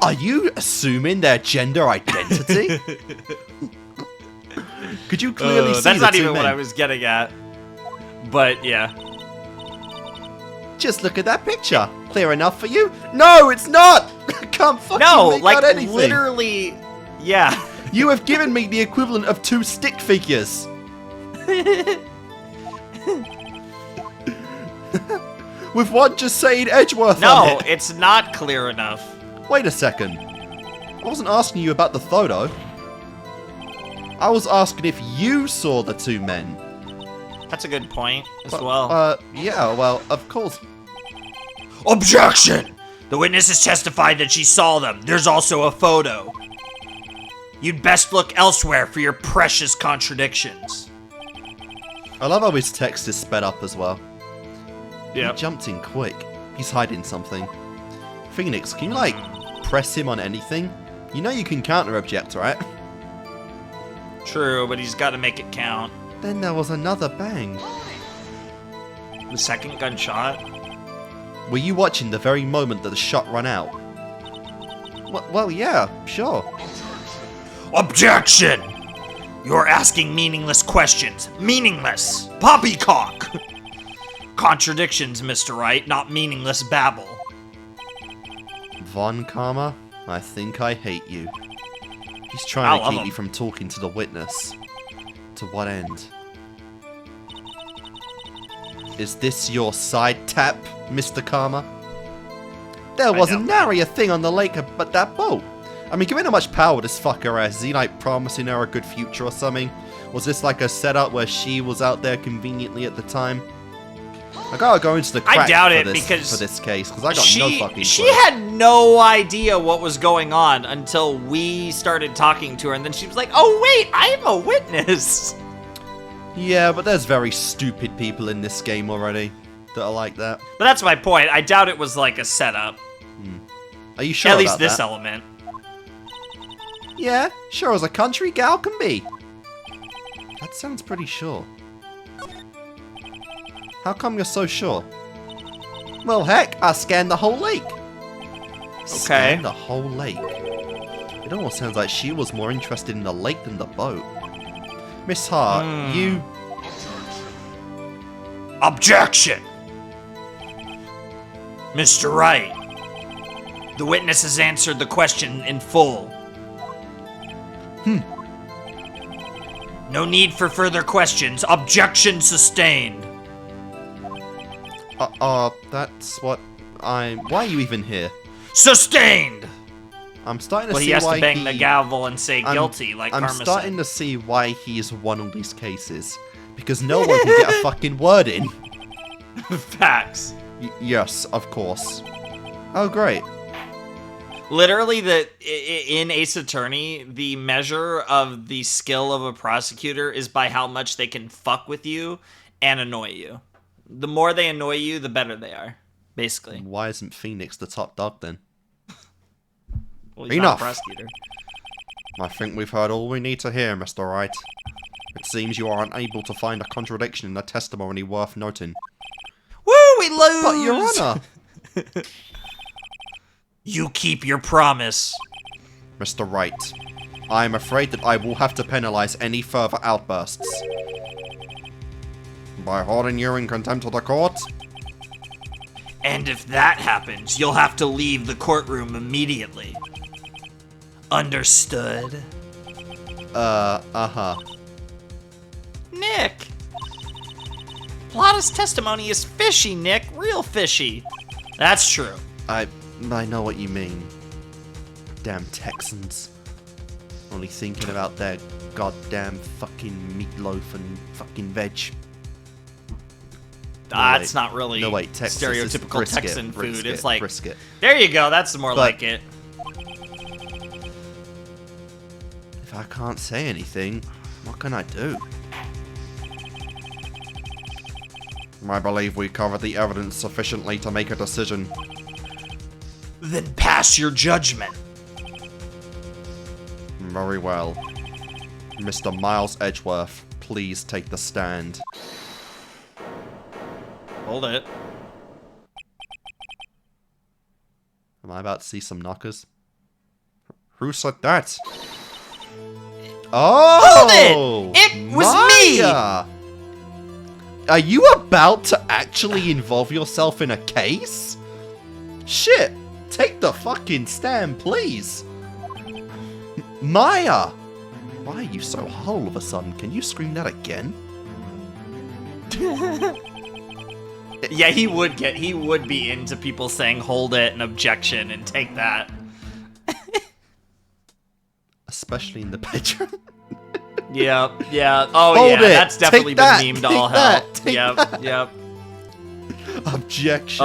Are you assuming their gender identity? Could you clearly see That's the not 2 even men? what I was getting at. But yeah. Just look at that picture. Clear enough for you? No, it's not! I can't fucking No, make like out anything. literally, yeah. You have given me the equivalent of 2 stick figures. With one just saying Edgeworth on No, it. it's not clear enough. Wait a second. I wasn't asking you about the photo. I was asking if you saw the 2 men. That's a good point as well. Yeah, well, of course. Objection! The witness has testified that she saw them. There's also a photo. You'd best look elsewhere for your precious contradictions. I love how his text is sped up as well. Yeah. He jumped in quick. He's hiding something. Phoenix, can you, like, press him on anything? You know you can counter-object, right? True, but he's got to make it count. Then there was another bang. The second gunshot? Were you watching the very moment that the shot ran out? Well, yeah, sure. Objection! You're asking meaningless questions. Meaningless! Poppycock! Contradictions, Mr. Wright, not meaningless babble. Von Karma, I think I hate you. He's trying to keep me from talking to the witness. To what end? Is this your side tap, Mr. Karma? There was nary a thing on the lake but that boat. I mean, given how much power this fucker has, is he like promising her a good future or something? Was this like a setup where she was out there conveniently at the time? I gotta go into the crack I doubt for it this, because for this case, because I got no fucking clue. She had no idea what was going on until we started talking to her, and then she was like, "Oh wait, I'm a witness." Yeah, but there's very stupid people in this game already that are like that. But that's my point. I doubt it was like a setup. Are you sure At least about this that? element. Yeah, sure as a country gal can be. That sounds pretty sure. How come you're so sure? Well, heck, I scanned the whole lake. Scanned the whole lake. It almost sounds like she was more interested in the lake than the boat. Miss Hart, you... Objection! Mr. Wright, the witness has answered the question in full. No need for further questions. Objection sustained. That's what I'm... Why are you even here? Sustained! I'm starting to Well, see he has why to bang the gavel and say guilty, like I'm Karma starting said. to see why he's won all these cases. Because no one can get a fucking word in. Facts. Yes, of course. Oh, great. Literally, in Ace Attorney, the measure of the skill of a prosecutor is by how much they can fuck with you and annoy you. The more they annoy you, the better they are, basically. Why isn't Phoenix the top dog then? Well, he's not a prosecutor. I think we've heard all we need to hear, Mr. Wright. It seems you are unable to find a contradiction in the testimony worth noting. Woo, we lose! But, Your Honor! You keep your promise. Mr. Wright, I am afraid that I will have to penalize any further outbursts. By holding you in contempt of the court? And if that happens, you'll have to leave the courtroom immediately. Understood? Uh-huh. Nick! Plata's testimony is fishy, Nick. Real fishy. That's true. I know what you mean. Damn Texans. Only thinking about their goddamn fucking meatloaf and fucking veg. That's not really Texas stereotypical brisket, Texan food. brisket, It's like, brisket. There you go. That's more like it. If I can't say anything, what can I do? I believe we covered the evidence sufficiently to make a decision. Then pass your judgment. Very well. Mr. Miles Edgeworth, please take the stand. Hold it. Am I about to see some knockers? Who said that? Oh! Hold it! It was Maya! Are you about to actually involve yourself in a case? Shit! Take the fucking stand, please! Maya! Why are you so hot all of a sudden? Can you scream that again? Yeah, he would be into people saying hold it and objection and take that. Especially in the bedroom. Yep, yeah. Oh, Hold yeah, it. that's definitely Take that. been memed Take all that. hell. Take Yep, that. yep. Objection.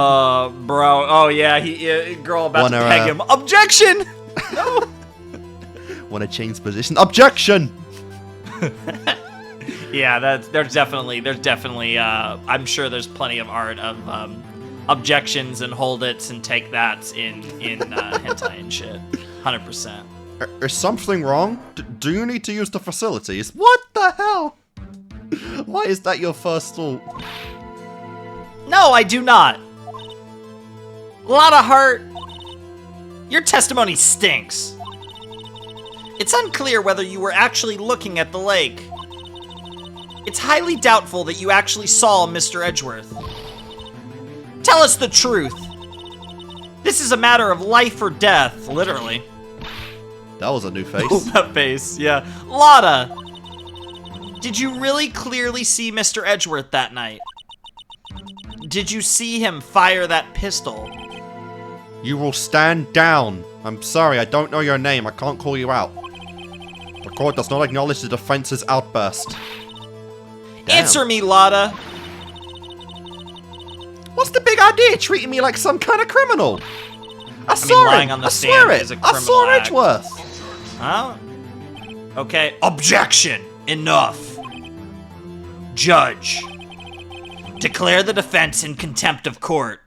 Bro. Oh, yeah, girl about Wanna, to peg him. Objection! No! Want to change position? Objection! Yeah, there's definitely. I'm sure there's plenty of art of objections and hold its and take that's in hentai and shit. 100%. Is something wrong? Do you need to use the facilities? What the hell? Why is that your first thought? No, I do not. A lot of heart. Your testimony stinks. It's unclear whether you were actually looking at the lake. It's highly doubtful that you actually saw Mr. Edgeworth. Tell us the truth. This is a matter of life or death, literally. That was a new face. Oh, that face, yeah. Lotta, did you really clearly see Mr. Edgeworth that night? Did you see him fire that pistol? You will stand down. I'm sorry, I don't know your name. I can't call you out. The court does not acknowledge the defense's outburst. Damn. Answer me, Lotta. What's the big idea? Treating me like some kind of criminal? I mean, lying on the stand is a I saw criminal act. Edgeworth. Huh? Okay. Objection. Enough. Judge. Declare the defense in contempt of court.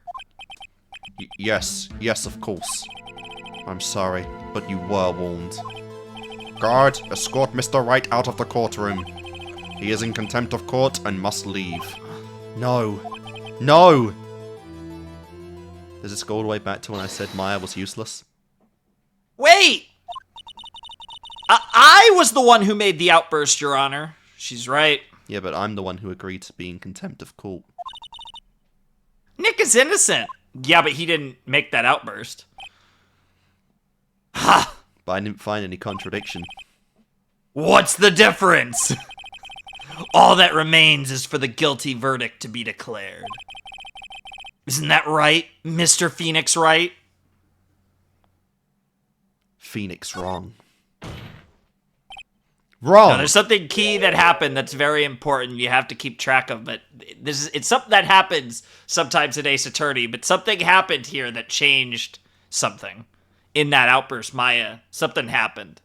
Yes, of course. I'm sorry, but you were warned. Guard, escort Mr. Wright out of the courtroom. He is in contempt of court and must leave. No. No! Does this go all the way back to when I said Maya was useless? Wait! I was the one who made the outburst, Your Honor. She's right. Yeah, but I'm the one who agreed to be in contempt of court. Nick is innocent. Yeah, but he didn't make that outburst. Ha! But I didn't find any contradiction. What's the difference? All that remains is for the guilty verdict to be declared. Isn't that right, Mr. Phoenix Wright? Phoenix wrong. Wrong! No, there's something key that happened that's very important you have to keep track of, but it's something that happens sometimes in Ace Attorney, but something happened here that changed something. In that outburst, Maya, something happened.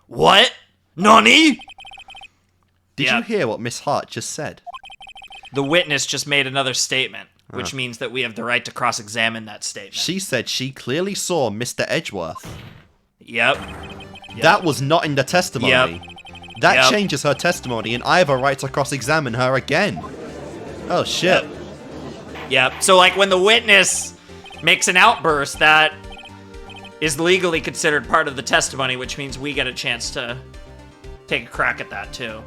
What? Nani? Did you hear what Miss Hart just said? The witness just made another statement, which means that we have the right to cross-examine that statement. She said she clearly saw Mr. Edgeworth. Yep. That was not in the testimony. Yep. That changes her testimony, and I have a right to cross-examine her again. Oh, shit. Yep. So, like, when the witness makes an outburst, that is legally considered part of the testimony, which means we get a chance to take a crack at that, too.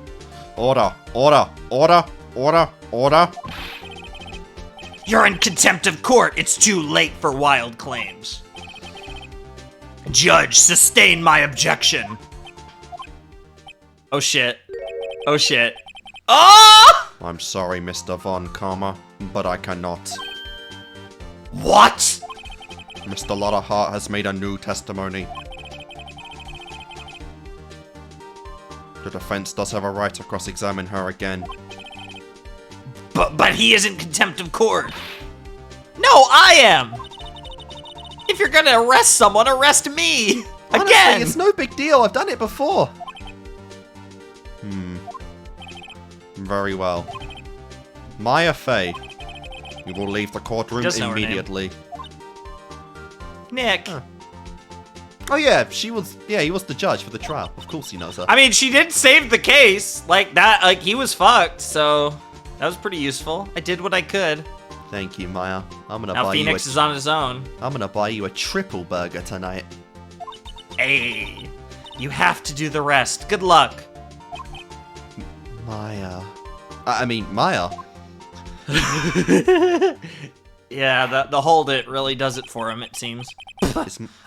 Order, order, order, order, order. You're in contempt of court. It's too late for wild claims. Judge, sustain my objection. Oh, shit. Oh, shit. Oh! I'm sorry, Mr. Von Karma, but I cannot. What? Mr. Lotta Hart has made a new testimony. The defense does have a right to cross-examine her again. But he is in contempt of court. No, I am. If you're gonna arrest someone, arrest me. Honestly, Again. it's no big deal. I've done it before. Very well. Maya Fey, you will leave the courtroom immediately. Nick. Huh. Oh yeah, he was the judge for the trial. Of course he knows her. I mean, she did save the case. Like that, like he was fucked, so that was pretty useful. I did what I could. Thank you, Maya. Now Phoenix is on his own. I'm gonna buy you a triple burger tonight. Hey, you have to do the rest. Good luck. Maya. I mean, Maya. Yeah, the hold it really does it for him, it seems.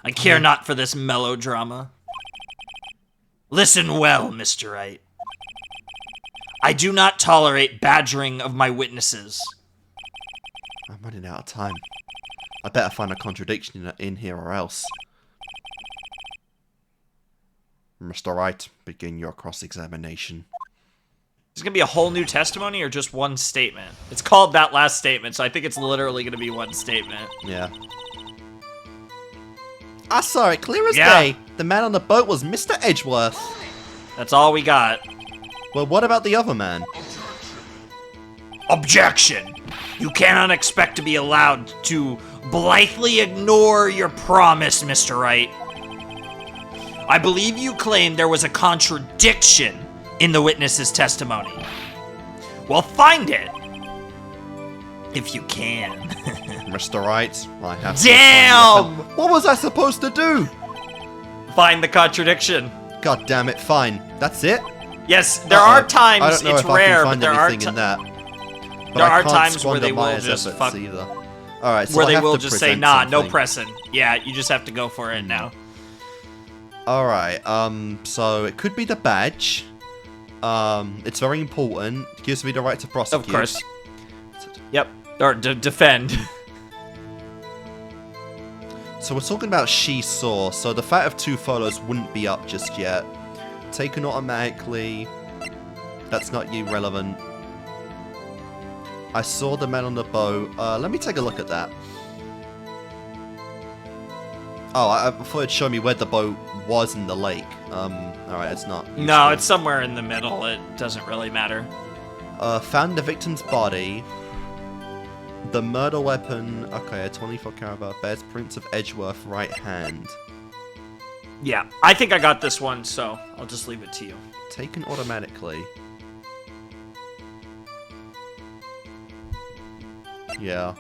I care not for this melodrama. Listen well, Mr. Wright. I do not tolerate badgering of my witnesses. I'm running out of time. I better find a contradiction in here or else. Mr. Wright, begin your cross-examination. Is it going to be a whole new testimony or just one statement? It's called that last statement, so I think it's literally going to be one statement. Yeah. I saw it clear as day. The man on the boat was Mr. Edgeworth. That's all we got. Well, what about the other man? Objection! You cannot expect to be allowed to blithely ignore your promise, Mr. Wright. I believe you claimed there was a contradiction in the witness's testimony. Well, find it! If you can. Mr. Wright, I have Damn! to what was I supposed to do? Find the contradiction. God damn it, fine. That's it? Yes, there are times, I don't know it's if I rare, can find but there are anything in that. there are times where they will just fuck, either. All right, so where I they have will to just say, present nah, no something. pressing. Yeah, you just have to go for it now. All right, so it could be the badge. It's very important. It gives me the right to prosecute. Of course. Yep. Or defend. So we're talking about she saw, so the fact of 2 photos wouldn't be up just yet. Taken automatically. That's not irrelevant. I saw the man on the boat. Let me take a look at that. Oh, I thought it'd show me where the boat was in the lake. Alright, it's not useful. No, it's somewhere in the middle. It doesn't really matter. Found the victim's body. The murder weapon. Okay, a 24 caliber. Bears prints of Edgeworth right hand. Yeah, I think I got this one, so I'll just leave it to you. Taken automatically. Yeah.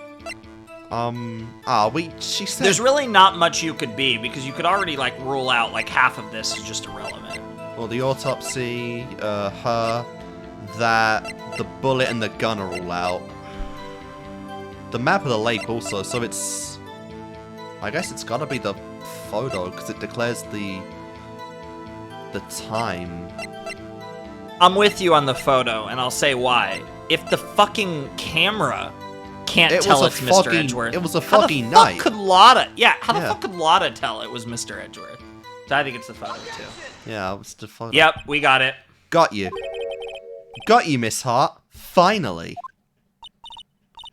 She said... There's really not much you could be, because you could already, like, rule out, like, half of this is just irrelevant. Well, the autopsy, her, that, the bullet and the gun are all out. The map of the lake also, so it's... I guess it's gotta be the photo, because it declares the time. I'm with you on the photo, and I'll say why. If the fucking camera can't tell it's Mr. Edgeworth... It was a fucking night. How the fuck could Lotta... Yeah, how the Yeah. fuck could Lotta tell it was Mr. Edgeworth? So I think it's the photo, too. Yeah, it was the photo. Yep, we got it. Got you. Got you, Miss Hart. Finally.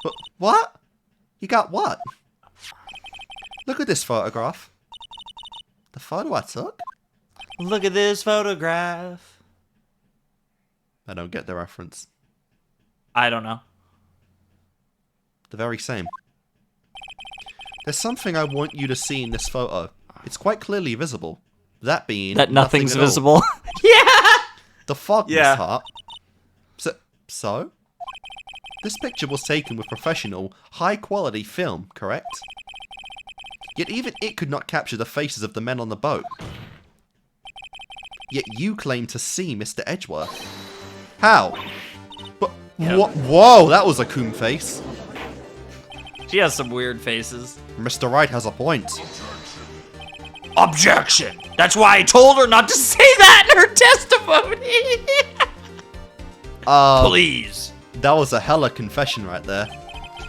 But what? You got what? Look at this photograph. The photo I took? Look at this photograph. I don't get the reference. I don't know. The very same. There's something I want you to see in this photo. It's quite clearly visible. That being... That nothing's nothing at all. visible. Yeah! The fog, Yeah. Miss Hart. So? This picture was taken with professional, high-quality film, correct? Yet even it could not capture the faces of the men on the boat. Yet you claim to see Mr. Edgeworth. How? But what? Whoa, that was a coon face. She has some weird faces. Mr. Wright has a point. Objection! That's why I told her not to say that in her testimony! Please. That was a hella confession right there.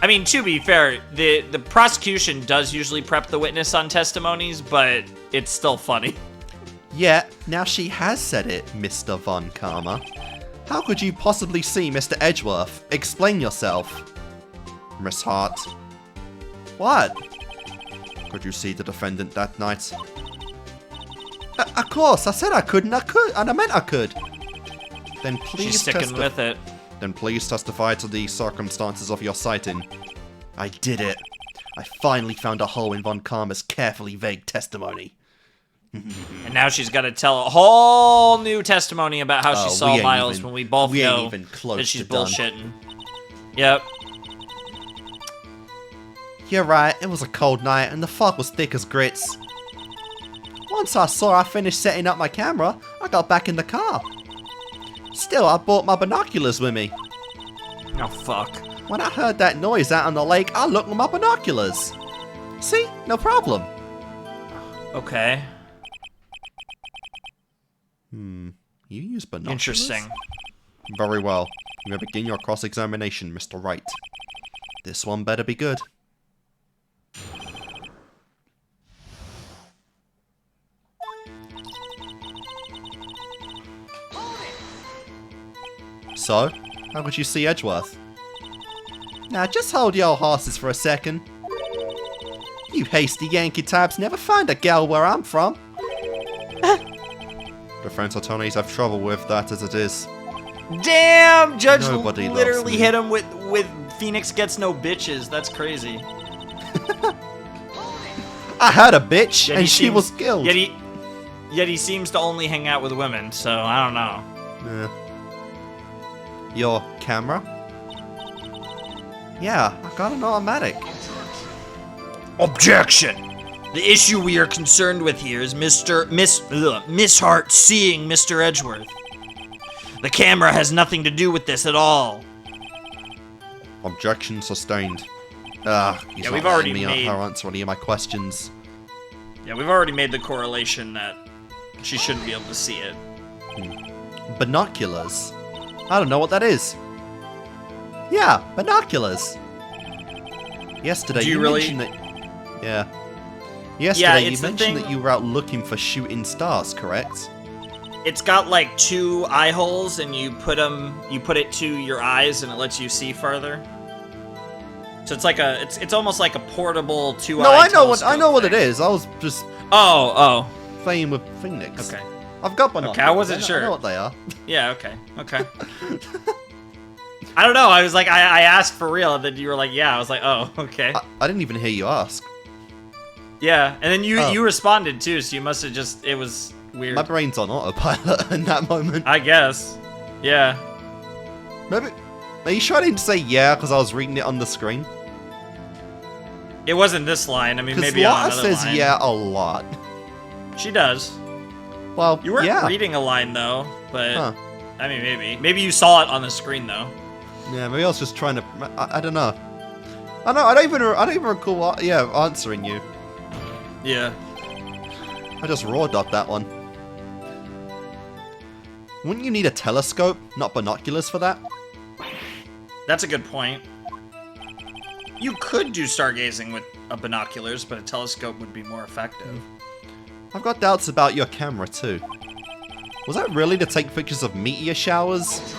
I mean, to be fair, the prosecution does usually prep the witness on testimonies, but it's still funny. Yeah, now she has said it, Mr. Von Karma. How could you possibly see Mr. Edgeworth? Explain yourself. Miss Hart. What? Could you see the defendant that night? Of course, I said I could, and I meant I could. Then please She's sticking with it. Then please testify to the circumstances of your sighting. I did it. I finally found a hole in Von Karma's carefully vague testimony. And now she's got to tell a whole new testimony about how she saw Miles when we both know that she's bullshitting. Yep. You're right, it was a cold night and the fog was thick as grits. Once I saw I finished setting up my camera, I got back in the car. Still, I brought my binoculars with me. Oh, fuck. When I heard that noise out on the lake, I looked with my binoculars. See? No problem. Okay. You use binoculars? Interesting. Very well. You may begin your cross-examination, Mr. Wright. This one better be good. So, how could you see Edgeworth? Now, just hold your horses for a second. You hasty Yankee types never find a gal where I'm from. Defense attorneys have trouble with that as it is. Damn! Judge Nobody loves literally me. hit him with Phoenix gets no bitches. That's crazy. I had a bitch, Yet and he she seems- was killed. Yet he seems to only hang out with women, so I don't know. Yeah. Your camera? Yeah, I got an automatic. Objection! The issue we are concerned with here is Miss Hart seeing Mr. Edgeworth. The camera has nothing to do with this at all. Objection sustained. He's Yeah, not we've already letting me made- answer any of my questions. Yeah, we've already made the correlation that she shouldn't be able to see it. Binoculars. I don't know what that is. Yeah, binoculars. Yesterday Do you really- mentioned that. Yeah. Yesterday you it's the mentioned thing- that you were out looking for shooting stars, correct? It's got like 2 eye holes, and you put it to your eyes, and it lets you see farther. So it's like it's almost like a portable 2-eye. No, I know what telescope it thing. is. I was just Oh, playing with Phoenix. okay. I've got binoculars. Okay, I wasn't I know sure. what they are. Yeah, okay. I don't know. I was like, I asked for real, and then you were like, yeah. I was like, oh, okay. I didn't even hear you ask. Yeah, and then Oh. you responded too, so you must have just, it was weird. My brain's on autopilot in that moment. I guess. Yeah. Maybe. Are you sure I didn't say yeah because I was reading it on the screen? It wasn't this line. I mean, Because maybe on Lotta another says line. yeah a lot. She does. Well, You weren't yeah. reading a line though, but Huh. I mean, maybe you saw it on the screen though. Yeah, maybe I was just trying to. I don't know. I don't even recall. Answering you. Yeah. I just raw dot that one. Wouldn't you need a telescope, not binoculars, for that? That's a good point. You could do stargazing with binoculars, but a telescope would be more effective. I've got doubts about your camera too. Was that really to take pictures of meteor showers?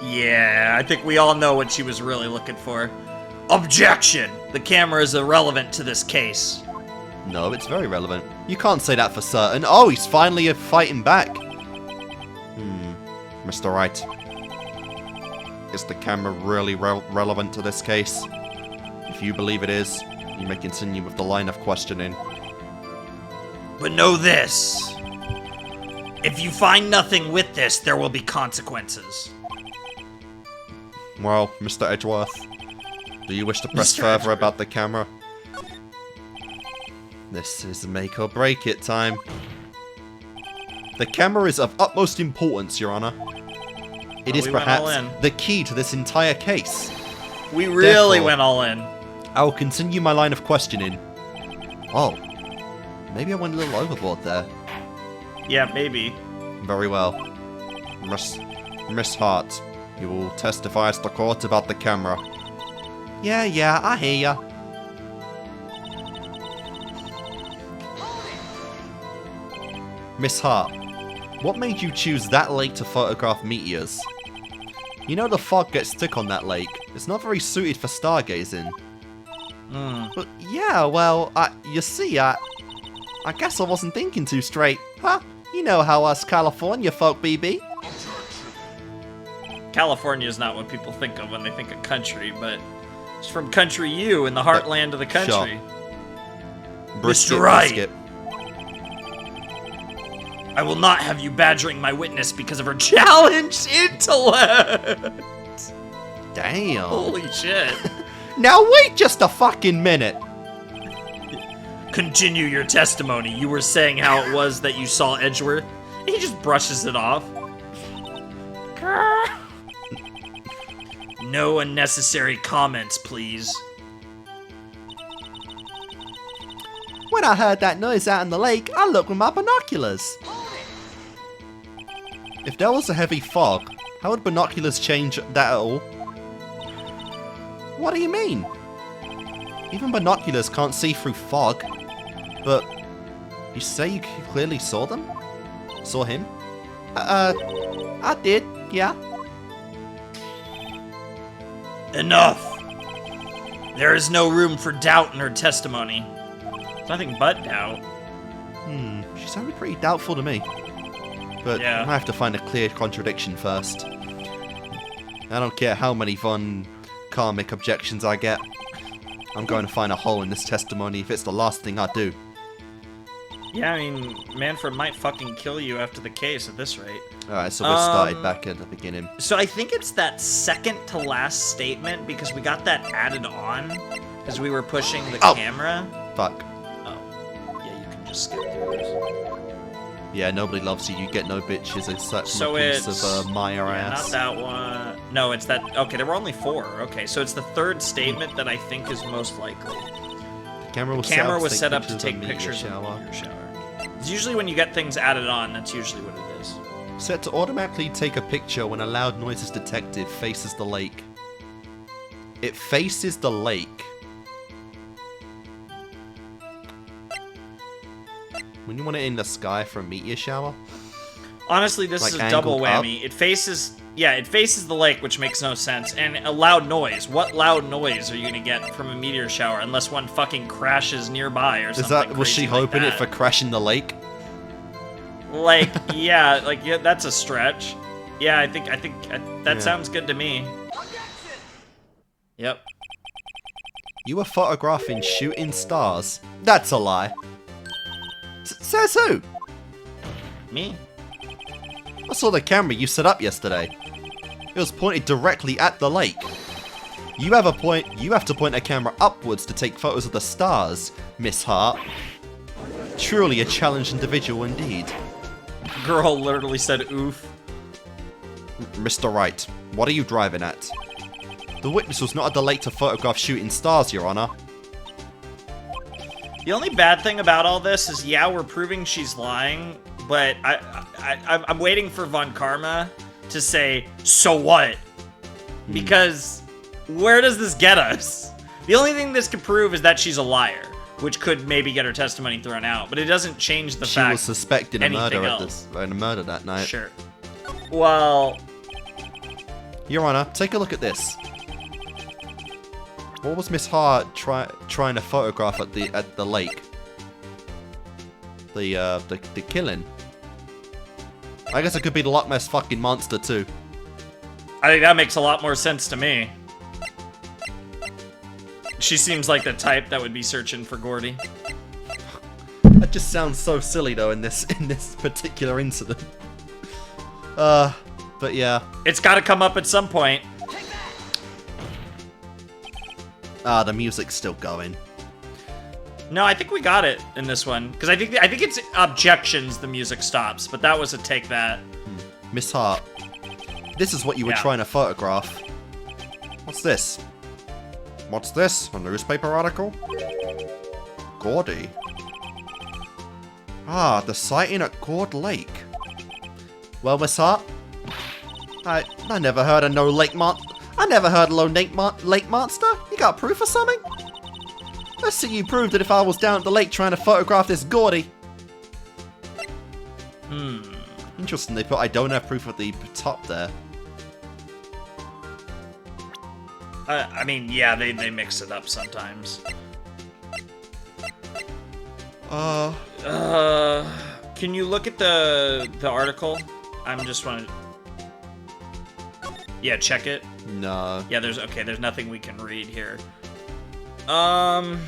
Yeah, I think we all know what she was really looking for. Objection! The camera is irrelevant to this case. No, it's very relevant. You can't say that for certain. Oh, he's finally fighting back. Mr. Wright. Is the camera really relevant to this case? If you believe it is, you may continue with the line of questioning. But know this. If you find nothing with this, there will be consequences. Well, Mr. Edgeworth, do you wish to press Mr. further Edgeworth. about the camera? This is make or break it time. The camera is of utmost importance, Your Honor. It is we went all perhaps in. the key to this entire case. We really Therefore- went all in. I will continue my line of questioning. Oh, maybe I went a little overboard there. Yeah, maybe. Very well. Miss Hart, you will testify to the court about the camera. Yeah, I hear ya. Miss Hart, what made you choose that lake to photograph meteors? You know the fog gets thick on that lake. It's not very suited for stargazing. But yeah, well, you see, I guess I wasn't thinking too straight. Huh? You know how us California folk be. California is not what people think of when they think of country, but it's from Country U in the heartland of the country. Brisket, Mr. Wright. brisket. I will not have you badgering my witness because of her challenged intellect. Damn. Holy shit. Now wait just a fucking minute. Continue your testimony. You were saying how it was that you saw Edgeworth. He just brushes it off. No unnecessary comments, please. When I heard that noise out in the lake, I looked with my binoculars. If there was a heavy fog, how would binoculars change that at all? What do you mean? Even binoculars can't see through fog. But you say you clearly saw them? Saw him? I did, yeah. Enough! There is no room for doubt in her testimony. Nothing but doubt. She sounded pretty doubtful to me. But Yeah. I have to find a clear contradiction first. I don't care how many fun karmic objections I get. I'm going to find a hole in this testimony if it's the last thing I do. Yeah, I mean, Manfred might fucking kill you after the case at this rate. Alright, so we started back at the beginning. So I think it's that second to last statement because we got that added on because we were pushing the camera. Fuck. Oh. Yeah, you can just skip through this. Yeah, nobody loves you. You get no bitches except So from a piece it's of Maya ass. not that one. No, it's that. Okay, there were only 4. Okay, so it's the third statement that I think is most likely. The camera was set up to take pictures of the meteor shower. It's usually when you get things added on, that's usually what it is. Set to automatically take a picture when a loud noise is detected faces the lake. It faces the lake. When you want it in the sky for a meteor shower? Honestly, this Like is a double angled whammy. It faces the lake, which makes no sense. And a loud noise. What loud noise are you gonna get from a meteor shower unless one fucking crashes nearby or something? Was she hoping it for crashing the lake? Like, yeah, that's a stretch. Yeah, I think that sounds good to me. Yep. You were photographing shooting stars. That's a lie. Says who? Me? I saw the camera you set up yesterday. It was pointed directly at the lake. You have to point a camera upwards to take photos of the stars, Miss Hart. Truly a challenged individual indeed. Girl literally said oof. Mr. Wright, what are you driving at? The witness was not at the lake to photograph shooting stars, Your Honor. The only bad thing about all this is, yeah, we're proving she's lying, but I'm waiting for Von Karma to say, so what? Because where does this get us? The only thing this could prove is that she's a liar, which could maybe get her testimony thrown out, but it doesn't change the fact she was suspecting a murder that night. Sure. Well, Your Honor, take a look at this. What was Miss Hart trying to photograph at the lake? The killing. I guess it could be the Loch Ness fucking monster too. I think that makes a lot more sense to me. She seems like the type that would be searching for Gordy. That just sounds so silly though in this particular incident. But yeah. It's got to come up at some point. The music's still going. No, I think we got it in this one because I think it's objections. The music stops, but that was a take that. Miss Hart, this is what you were trying to photograph. What's this? What's this? A newspaper article? Gordy. Ah, the sighting at Gord Lake. Well, Miss Hart, I never heard of no lake monster. I never heard of no lake monster. You got proof or something? Let's see you prove that if I was down at the lake trying to photograph this Gordy. Interesting, they put I don't have proof at the top there. I mean, yeah, they mix it up sometimes. Can you look at the article? I'm just wanting. Yeah, check it. No. Yeah, there's nothing we can read here. I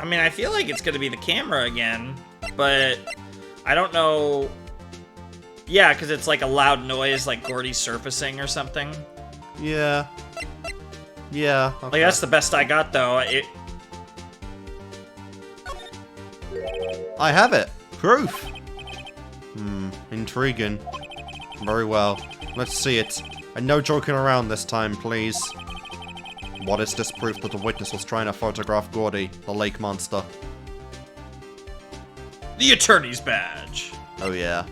mean, I feel like it's gonna be the camera again, but I don't know. Yeah, because it's like a loud noise, like Gordy surfacing or something. Yeah. Yeah. Okay. Like, that's the best I got, though. I have it. Proof. Intriguing. Very well. Let's see it. And no joking around this time, please. What is this proof that the witness was trying to photograph Gordy, the lake monster? The attorney's badge. Oh, yeah.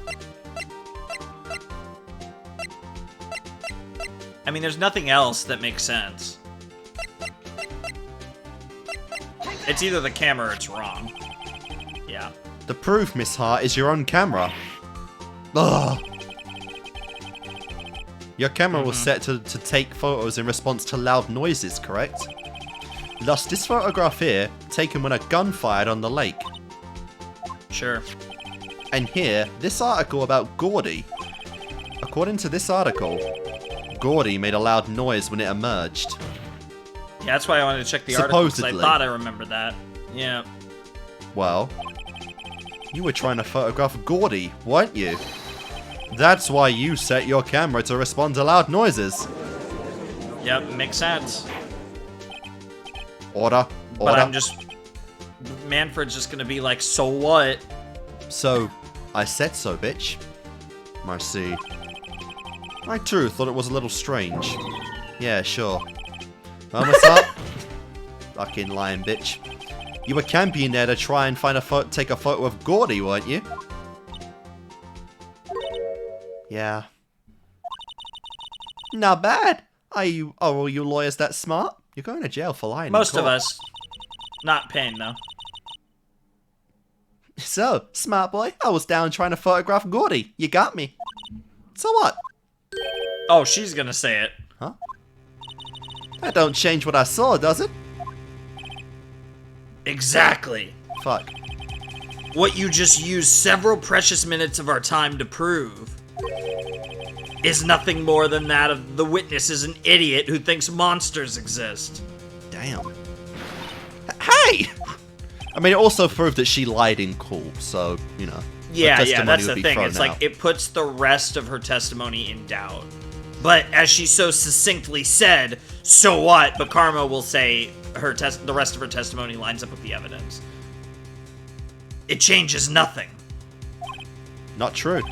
I mean, there's nothing else that makes sense. It's either the camera or it's wrong. Yeah. The proof, Miss Hart, is your own camera. Ugh. Your camera was set to take photos in response to loud noises, correct? Thus, this photograph here, taken when a gun fired on the lake. Sure. And here, this article about Gordy, According to this article, Gordy made a loud noise when it emerged. Yeah, that's why I wanted to check the article, because I Supposedly. thought I remembered that. Yeah. Well, you were trying to photograph Gordy, weren't you? That's why you set your camera to respond to loud noises. Yep, makes sense. Order. But I'm just... Manfred's just gonna be like, so what? So, I said so, bitch. I see. I too thought it was a little strange. Yeah, sure. Well, what's up? Fucking lying bitch. You were camping there to try and find take a photo of Gordy, weren't you? Yeah. Not bad. Are all you lawyers that smart? You're going to jail for lying. Most of us. Not Payne, though. So, smart boy, I was down trying to photograph Gordy. You got me. So what? Oh, she's gonna say it. Huh? That don't change what I saw, does it? Exactly. Fuck. What you just used several precious minutes of our time to prove is nothing more than that of the witness is an idiot who thinks monsters exist. Damn. Hey! I mean, it also proved that she lied in court, so, you know. Yeah, testimony that's would the be thing. thrown It's like, out. it puts the rest of her testimony in doubt. But as she so succinctly said, so what? But Karma will say the rest of her testimony lines up with the evidence. It changes nothing. Not true.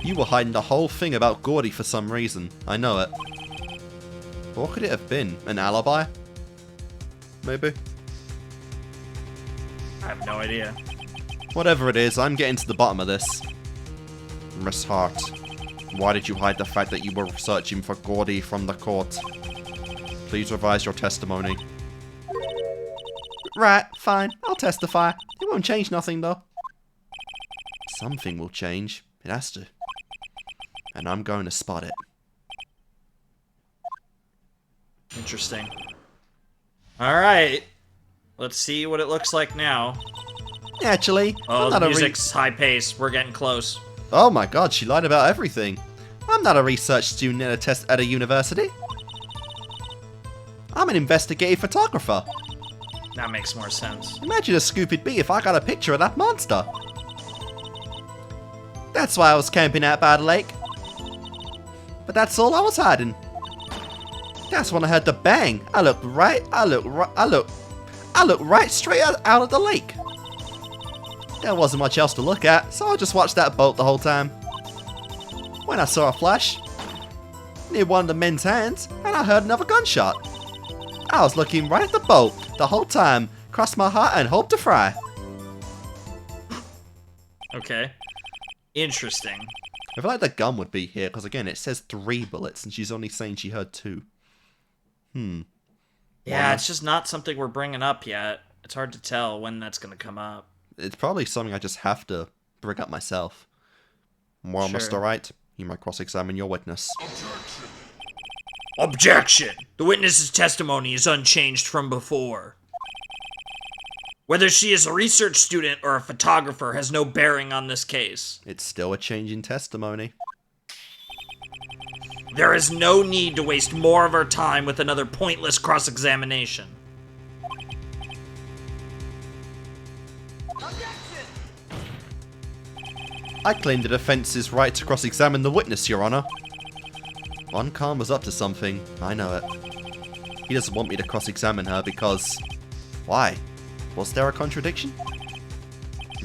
You were hiding the whole thing about Gordy for some reason. I know it. What could it have been? An alibi? Maybe? I have no idea. Whatever it is, I'm getting to the bottom of this. Miss Hart, why did you hide the fact that you were searching for Gordy from the court? Please revise your testimony. Right, fine. I'll testify. It won't change nothing, though. Something will change. It has to. And I'm going to spot it. Interesting. Alright. Let's see what it looks like now. Actually, Oh, I'm the not music's high pace. We're getting close. Oh my god, she lied about everything. I'm not a research student at a university. I'm an investigative photographer. That makes more sense. Imagine how scoop it'd be if I got a picture of that monster. That's why I was camping out by the lake. But that's all I was hiding. That's when I heard the bang. I looked right straight out of the lake. There wasn't much else to look at, so I just watched that boat the whole time. When I saw a flash near one of the men's hands, and I heard another gunshot. I was looking right at the boat the whole time, crossed my heart and hoped to fry. Okay. Interesting. I feel like the gun would be here, because again, it says 3 bullets, and she's only saying she heard 2. Yeah, it's just not something we're bringing up yet. It's hard to tell when that's going to come up. It's probably something I just have to bring up myself. Well, Sure. Mr. Wright, you might cross-examine your witness. Objection! The witness's testimony is unchanged from before. Whether she is a research student or a photographer has no bearing on this case. It's still a change in testimony. There is no need to waste more of our time with another pointless cross-examination. I claim the defense's right to cross-examine the witness, Your Honor. Von Kahn was up to something. I know it. He doesn't want me to cross-examine her because... Why? Was there a contradiction?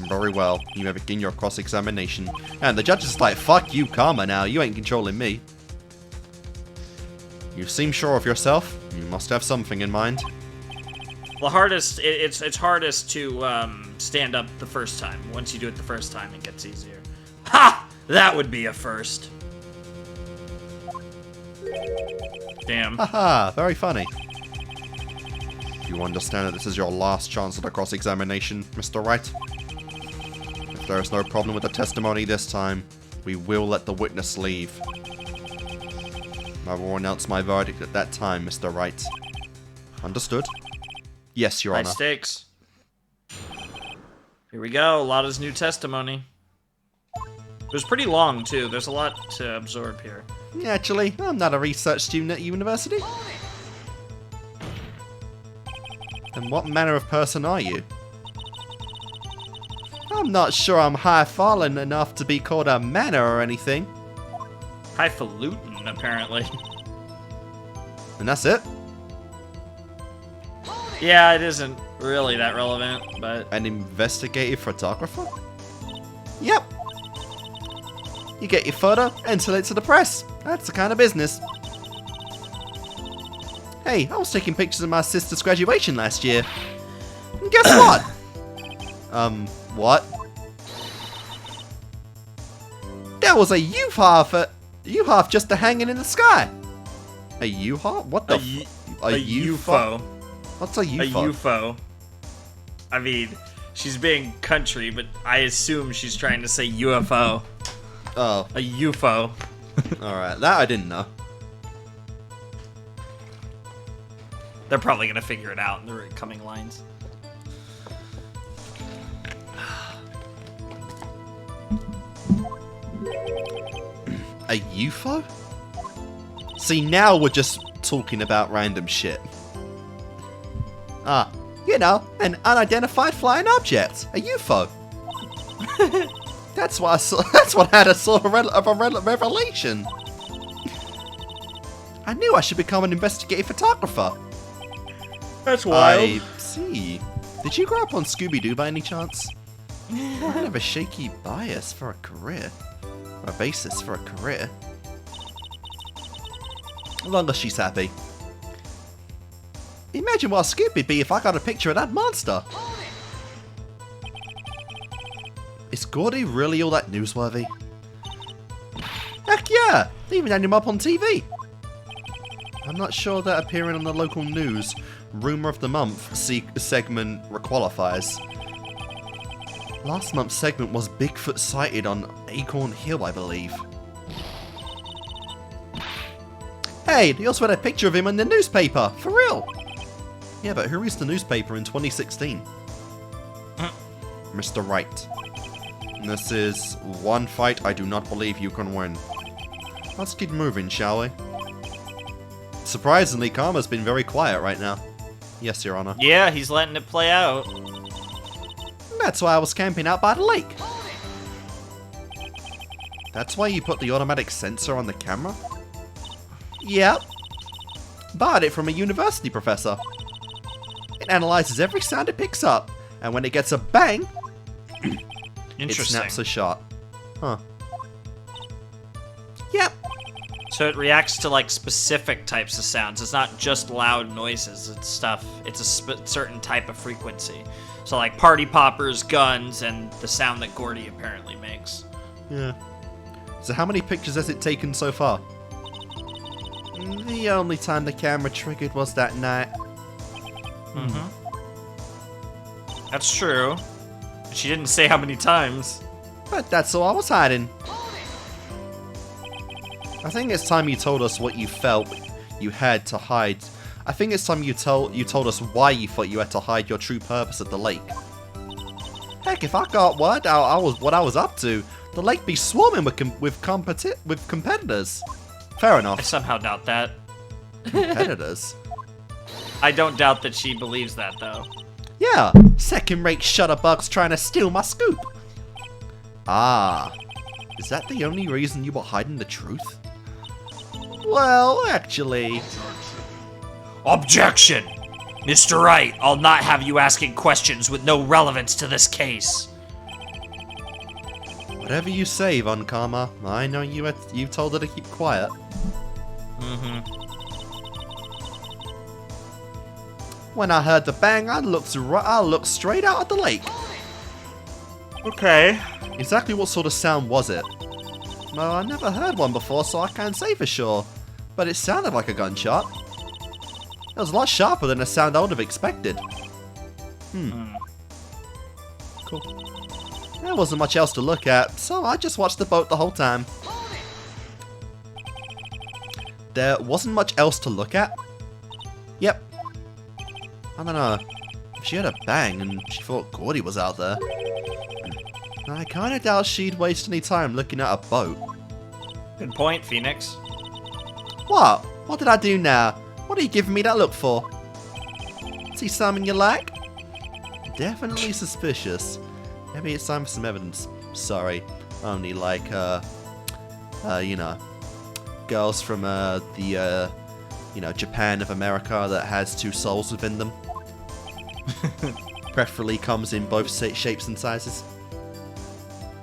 Very well. You may begin your cross-examination. And the judge is like, fuck you, Karma, now. You ain't controlling me. You seem sure of yourself. You must have something in mind. The hardest, it's hardest to stand up the first time. Once you do it the first time, it gets easier. Ha! That would be a first. Damn. Haha, very funny. You understand that this is your last chance at a cross-examination, Mr. Wright? If there is no problem with the testimony this time, we will let the witness leave. I will announce my verdict at that time, Mr. Wright. Understood? Yes, Your High Honor. stakes. Here we go, Lotta's new testimony. It was pretty long, too. There's a lot to absorb here. Actually, I'm not a research student at university. And what manner of person are you? I'm not sure I'm highfalutin enough to be called a manner or anything. Highfalutin, apparently. And that's it? Yeah, it isn't really that relevant, but... An investigative photographer? Yep. You get your photo and sell it to the press. That's the kind of business. Hey, I was taking pictures of my sister's graduation last year. And guess what? What? There was a U-Half just hanging in the sky. A U-Half? What the? A UFO. What's a UFO? A UFO. I mean, she's being country, but I assume she's trying to say UFO. Oh. A UFO. Alright, that I didn't know. They're probably gonna figure it out in the coming lines. A UFO? See, now we're just talking about random shit. You know, an unidentified flying object, a UFO. That's what I saw. That's what I had a sort of a revelation. I knew I should become an investigative photographer. That's wild. I see. Did you grow up on Scooby-Doo by any chance? I have a shaky bias for a career. Or a basis for a career. As long as she's happy. Imagine what Scoopy'd be if I got a picture of that monster. Is Gordy really all that newsworthy? Heck yeah! They even had him up on TV. I'm not sure that appearing on the local news Rumour of the Month segment qualifies. Last month's segment was Bigfoot sighted on Acorn Hill, I believe. Hey, they also had a picture of him in the newspaper, for real! Yeah, but who reads the newspaper in 2016? Mr. Wright. This is one fight I do not believe you can win. Let's keep moving, shall we? Surprisingly, Karma's been very quiet right now. Yes, Your Honor. Yeah, he's letting it play out. That's why I was camping out by the lake. That's why you put the automatic sensor on the camera? Yep. Borrowed it from a university professor. It analyzes every sound it picks up, and when it gets a bang, it snaps a shot. Huh. Yep. So it reacts to like specific types of sounds. It's not just loud noises. It's stuff. It's a certain type of frequency. So like party poppers, guns, and the sound that Gordy apparently makes. Yeah. So how many pictures has it taken so far? The only time the camera triggered was that night. That's true. She didn't say how many times. But that's all I was hiding. I think it's time you told us what you felt you had to hide. I think it's time you told us why you thought you had to hide your true purpose at the lake. Heck, if I got word what I was up to, the lake be swarming with competitors. Fair enough. I somehow doubt that. Competitors? I don't doubt that she believes that, though. Yeah, second-rate shutterbugs trying to steal my scoop. Ah, is that the only reason you were hiding the truth? Well, actually... Objection! Mr. Wright, I'll not have you asking questions with no relevance to this case. Whatever you say, Von Karma. I know you told her to keep quiet. When I heard the bang, I looked straight out at the lake. Okay. Exactly what sort of sound was it? Well, I never heard one before, so I can't say for sure. But it sounded like a gunshot. It was a lot sharper than a sound I would have expected. Cool. There wasn't much else to look at, so I just watched the boat the whole time. There wasn't much else to look at? Yep. I don't know. If she had a bang and she thought Gordy was out there. I kinda doubt she'd waste any time looking at a boat. Good point, Phoenix. What? What did I do now? What are you giving me that look for? See something you like? Definitely suspicious. Maybe it's time for some evidence. Sorry. Only like, you know, girls from, you know, Japan of America that has two souls within them. Preferably comes in both shapes and sizes.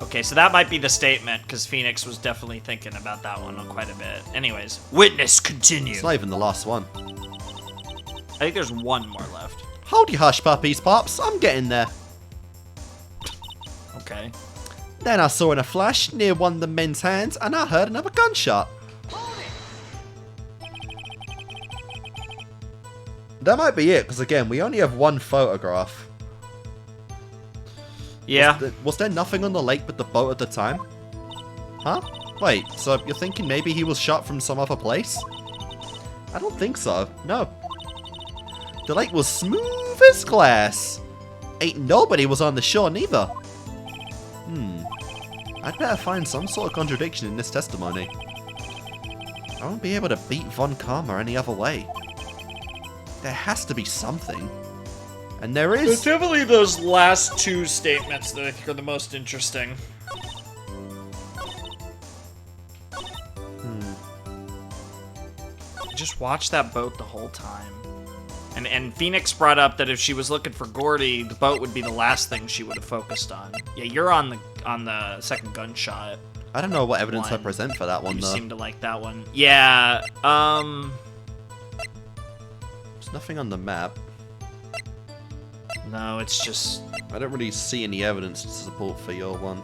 Okay, so that might be the statement, because Phoenix was definitely thinking about that one quite a bit. Anyways, witness continue. It's not even the last one. I think there's one more left. Hold your hush puppies, Pops. I'm getting there. Okay. Then I saw in a flash near one of the men's hands, and I heard another gunshot. That might be it, because again, we only have one photograph. Yeah. Was there nothing on the lake but the boat at the time? Huh? Wait, so you're thinking maybe he was shot from some other place? I don't think so, no. The lake was smooth as glass. Ain't nobody was on the shore neither. I'd better find some sort of contradiction in this testimony. I won't be able to beat Von Karma any other way. There has to be something. And there is. It's definitely those last two statements that I think are the most interesting. Just watch that boat the whole time. And Phoenix brought up that if she was looking for Gordy, the boat would be the last thing she would have focused on. Yeah, you're on the second gunshot. I don't know what evidence I present for that one, You though. seem to like that one. Yeah, There's nothing on the map. no, it's just... I don't really see any evidence to support for your one.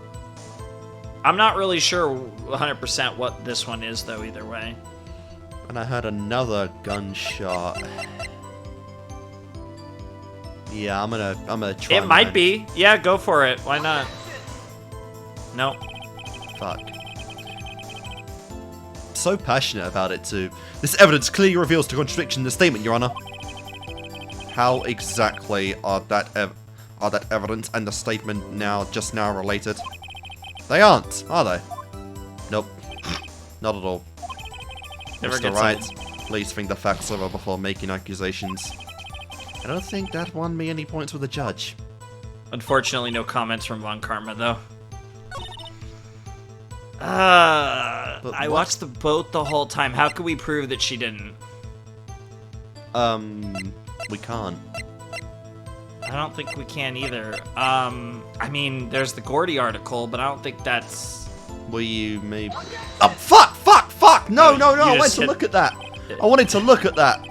I'm not really sure 100% what this one is, though, either way. And I heard another gunshot. Yeah, I'm gonna try. It might be. Yeah, go for it. Why not? Nope. Fuck. So passionate about it too. This evidence clearly reveals the contradiction in the statement, Your Honor. How exactly are that evidence and the statement just now related? They aren't, are they? Nope. Not at all. Never Mr. gets Wright, old. please think the facts over before making accusations. I don't think that won me any points with the judge. Unfortunately, no comments from Von Karma, though. I watched the boat the whole time. How could we prove that she didn't? We can't. I don't think we can either. I mean, there's the Gordy article, but I don't think that's... Will you maybe... Oh, fuck! No! I wanted to look at that! I wanted to look at that!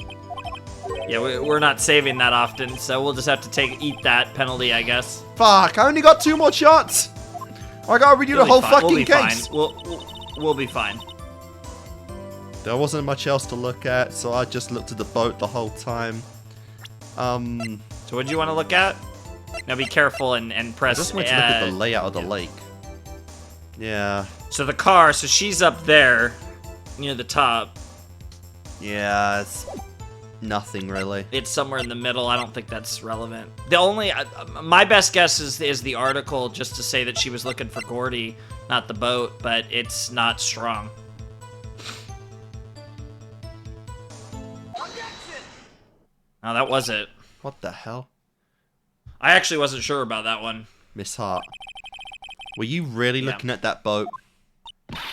Yeah, we're not saving that often, so we'll just have to eat that penalty, I guess. Fuck, I only got 2 more shots! I gotta redo the whole fucking case! We'll be fine. There wasn't much else to look at, so I just looked at the boat the whole time. So what do you want to look at? Now be careful and press... I just wanted to look at the layout of the lake. Yeah. So the car, so she's up there, near the top. Yeah, it's nothing really. It's somewhere in the middle. I don't think that's relevant. The only... my best guess is the article, just to say that she was looking for Gordy, not the boat, but it's not strong. Oh, that was it. What the hell? I actually wasn't sure about that one. Miss Hart, were you really looking at that boat?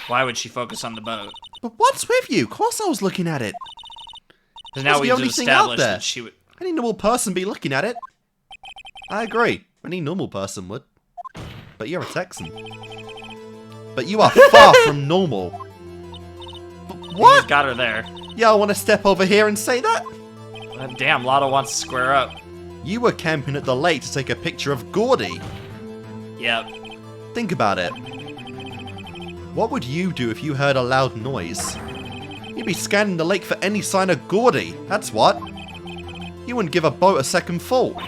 Why would she focus on the boat? But what's with you? Of course I was looking at it. Because now the we've only thing out established there. that she would... Any normal person be looking at it. I agree. Any normal person would. But you're a Texan. But you are far from normal. But You what? just got her there. Yeah, I want to step over here and say that? Damn, Lotto wants to square up. You were camping at the lake to take a picture of Gordy. Yep. Think about it. What would you do if you heard a loud noise? You'd be scanning the lake for any sign of Gordy. That's what. You wouldn't give a boat a second thought.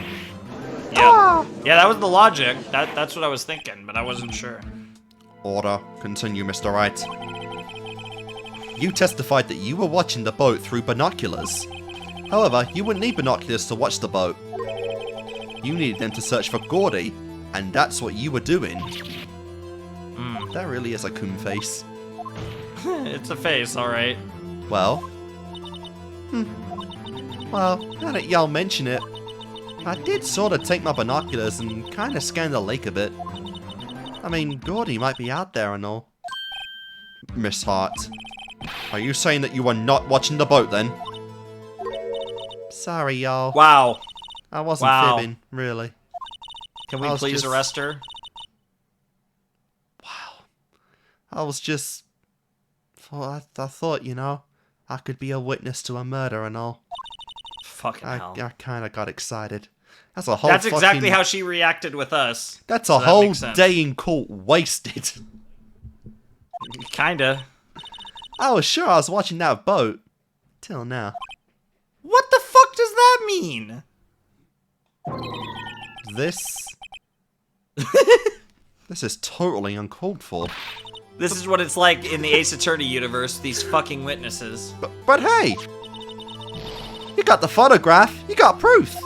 Yep. Yeah, that was the logic. That's what I was thinking, but I wasn't sure. Order. Continue, Mr. Wright. You testified that you were watching the boat through binoculars. However, you wouldn't need binoculars to watch the boat. You needed them to search for Gordy. And that's what you were doing. That really is a coon face. It's a face, alright. Well. Well, now that y'all mention it, I did sort of take my binoculars and kind of scan the lake a bit. I mean, Gordy might be out there and all. Miss Hart, are you saying that you were not watching the boat then? Sorry, y'all. Wow. I wasn't fibbing, really. Can we please arrest her? Wow. I was just... I thought, you know, I could be a witness to a murder and all. Fucking hell. I kind of got excited. That's a whole That's exactly how she reacted with us. That's a whole day in court wasted. Kinda. I was sure I was watching that boat. Till now. What the fuck does that mean? This is totally uncalled for. This is what it's like in the Ace Attorney universe, these fucking witnesses. But hey! You got the photograph, you got proof!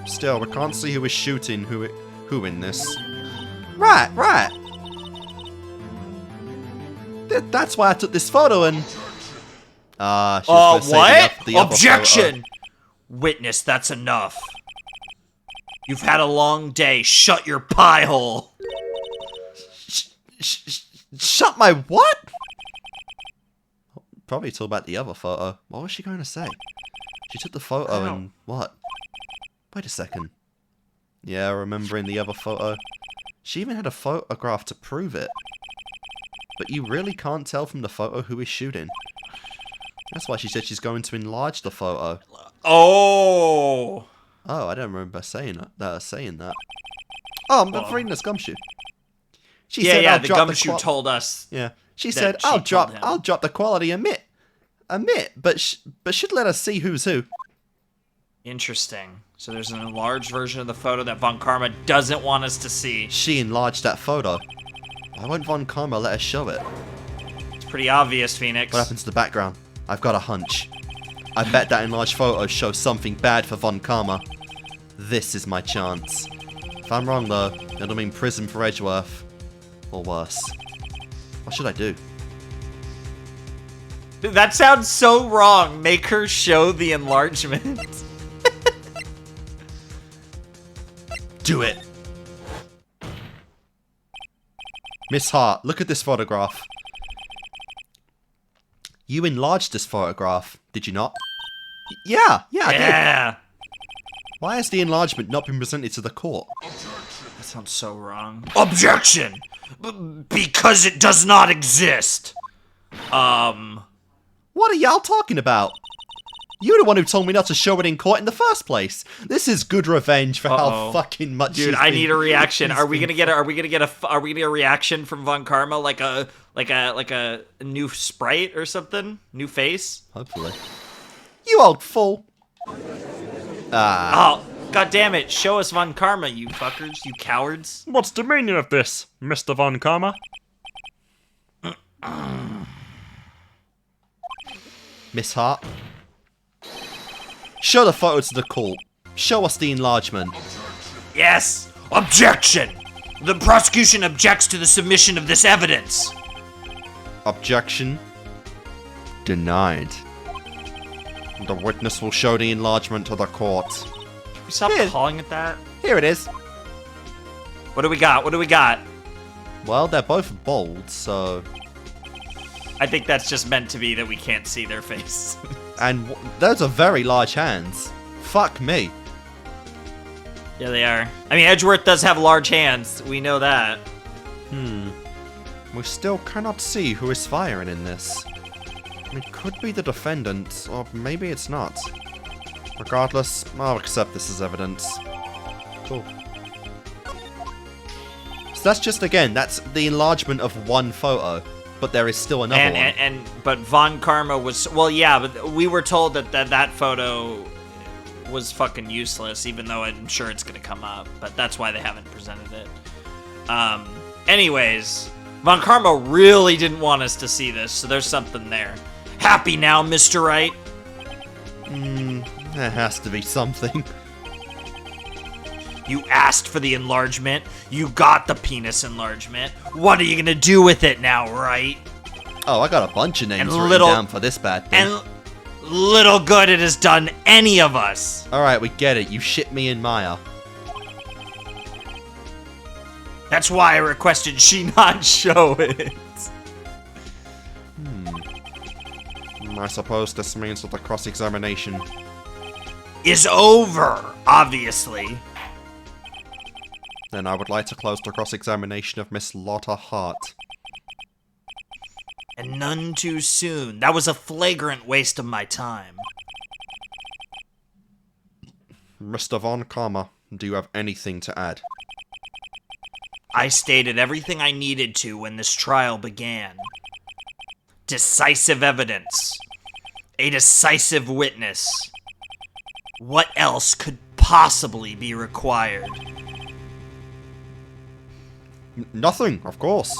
Still, we can't see who is shooting who in this. Right. That's why I took this photo and... what? The other Objection! photo. Witness, that's enough. You've had a long day. Shut your pie hole. Shut my what? Probably talk about the other photo. What was she going to say? She took the photo and what? Wait a second. Yeah, remembering the other photo. She even had a photograph to prove it. But you really can't tell from the photo who is shooting. That's why she said she's going to enlarge the photo. Oh! Oh, I don't remember saying that. Oh, I'm reading this gumshoe. She said, yeah, the gumshoe told us. Yeah, she said, I'll drop the quality a bit, but should let us see who's who. Interesting. So there's an enlarged version of the photo that Von Karma doesn't want us to see. She enlarged that photo. Why won't Von Karma let us show it? It's pretty obvious, Phoenix. What happened to the background? I've got a hunch. I bet that enlarged photo shows something bad for Von Karma. This is my chance. If I'm wrong though, it'll mean prison for Edgeworth. Or worse. What should I do? That sounds so wrong. Make her show the enlargement. Do it! Miss Hart, look at this photograph. You enlarged this photograph, did you not? Yeah, I did. Why has the enlargement not been presented to the court? That sounds so wrong. Objection! Because it does not exist. What are y'all talking about? You're the one who told me not to show it in court in the first place. This is good revenge for how fucking much. Dude, I need a reaction. Are we gonna get a reaction from Von Karma, like a new sprite or something, new face? Hopefully. You old fool. Oh, god damn it! Show us Von Karma, you fuckers, you cowards. What's the meaning of this, Mr. Von Karma? Miss Hart. Show the photo to the court. Show us the enlargement. Yes! Objection! The prosecution objects to the submission of this evidence. Objection. Denied. The witness will show the enlargement to the court. Can we stop calling it that? Here it is. What do we got? What do we got? Well, they're both bold, so... I think that's just meant to be that we can't see their face. And those are very large hands. Fuck me. Yeah, they are. I mean, Edgeworth does have large hands. We know that. We still cannot see who is firing in this. It could be the defendant, or maybe it's not. Regardless, I'll accept this as evidence. Cool. So that's just, again, that's the enlargement of one photo. But there is still another one. But Von Karma was... Well, yeah, but we were told that photo was fucking useless, even though I'm sure it's going to come up. But that's why they haven't presented it. Anyways, Von Karma really didn't want us to see this, so there's something there. Happy now, Mr. Wright? There has to be something. You asked for the enlargement. You got the penis enlargement. What are you gonna do with it now, right? Oh, I got a bunch of names written down for this bad thing. And little good it has done any of us. Alright, we get it. You shit me in Maya. That's why I requested she not show it. I suppose this means that the cross-examination is over, obviously. Then I would like to close the cross-examination of Miss Lotta Hart. And none too soon. That was a flagrant waste of my time. Mr. Von Karma, do you have anything to add? I stated everything I needed to when this trial began. Decisive evidence. A decisive witness. What else could possibly be required? Nothing, of course.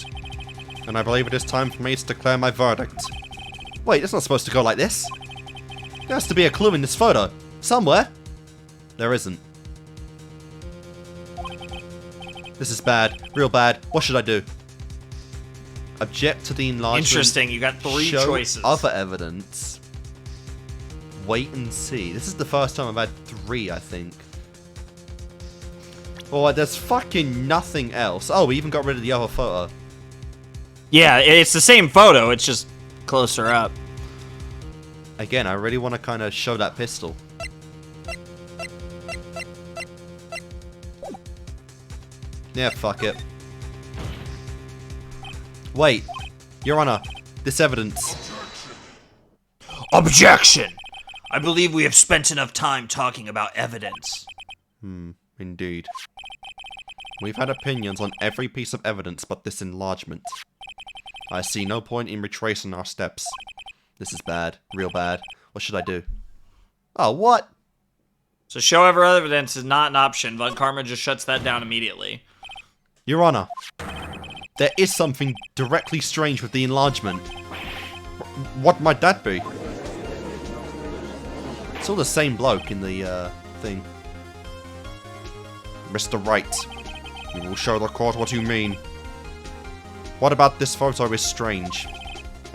And I believe it is time for me to declare my verdict. Wait, it's not supposed to go like this. There has to be a clue in this photo. Somewhere. There isn't. This is bad. Real bad. What should I do? Object to the enlargement. Interesting, you got three show choices. Other evidence. Wait and see. This is the first time I've had 3, I think. Oh, there's fucking nothing else. Oh, we even got rid of the other photo. Yeah, it's the same photo, it's just closer up. Again, I really want to kind of show that pistol. Yeah, fuck it. Wait, Your Honor, this evidence. Objection! I believe we have spent enough time talking about evidence. Indeed. We've had opinions on every piece of evidence but this enlargement. I see no point in retracing our steps. This is bad. Real bad. What should I do? Oh, what? So show ever evidence is not an option. Von Karma just shuts that down immediately. Your Honor, there is something directly strange with the enlargement. What might that be? It's all the same bloke in the, thing. Mr. Wright, you will show the court what you mean. What about this photo is strange?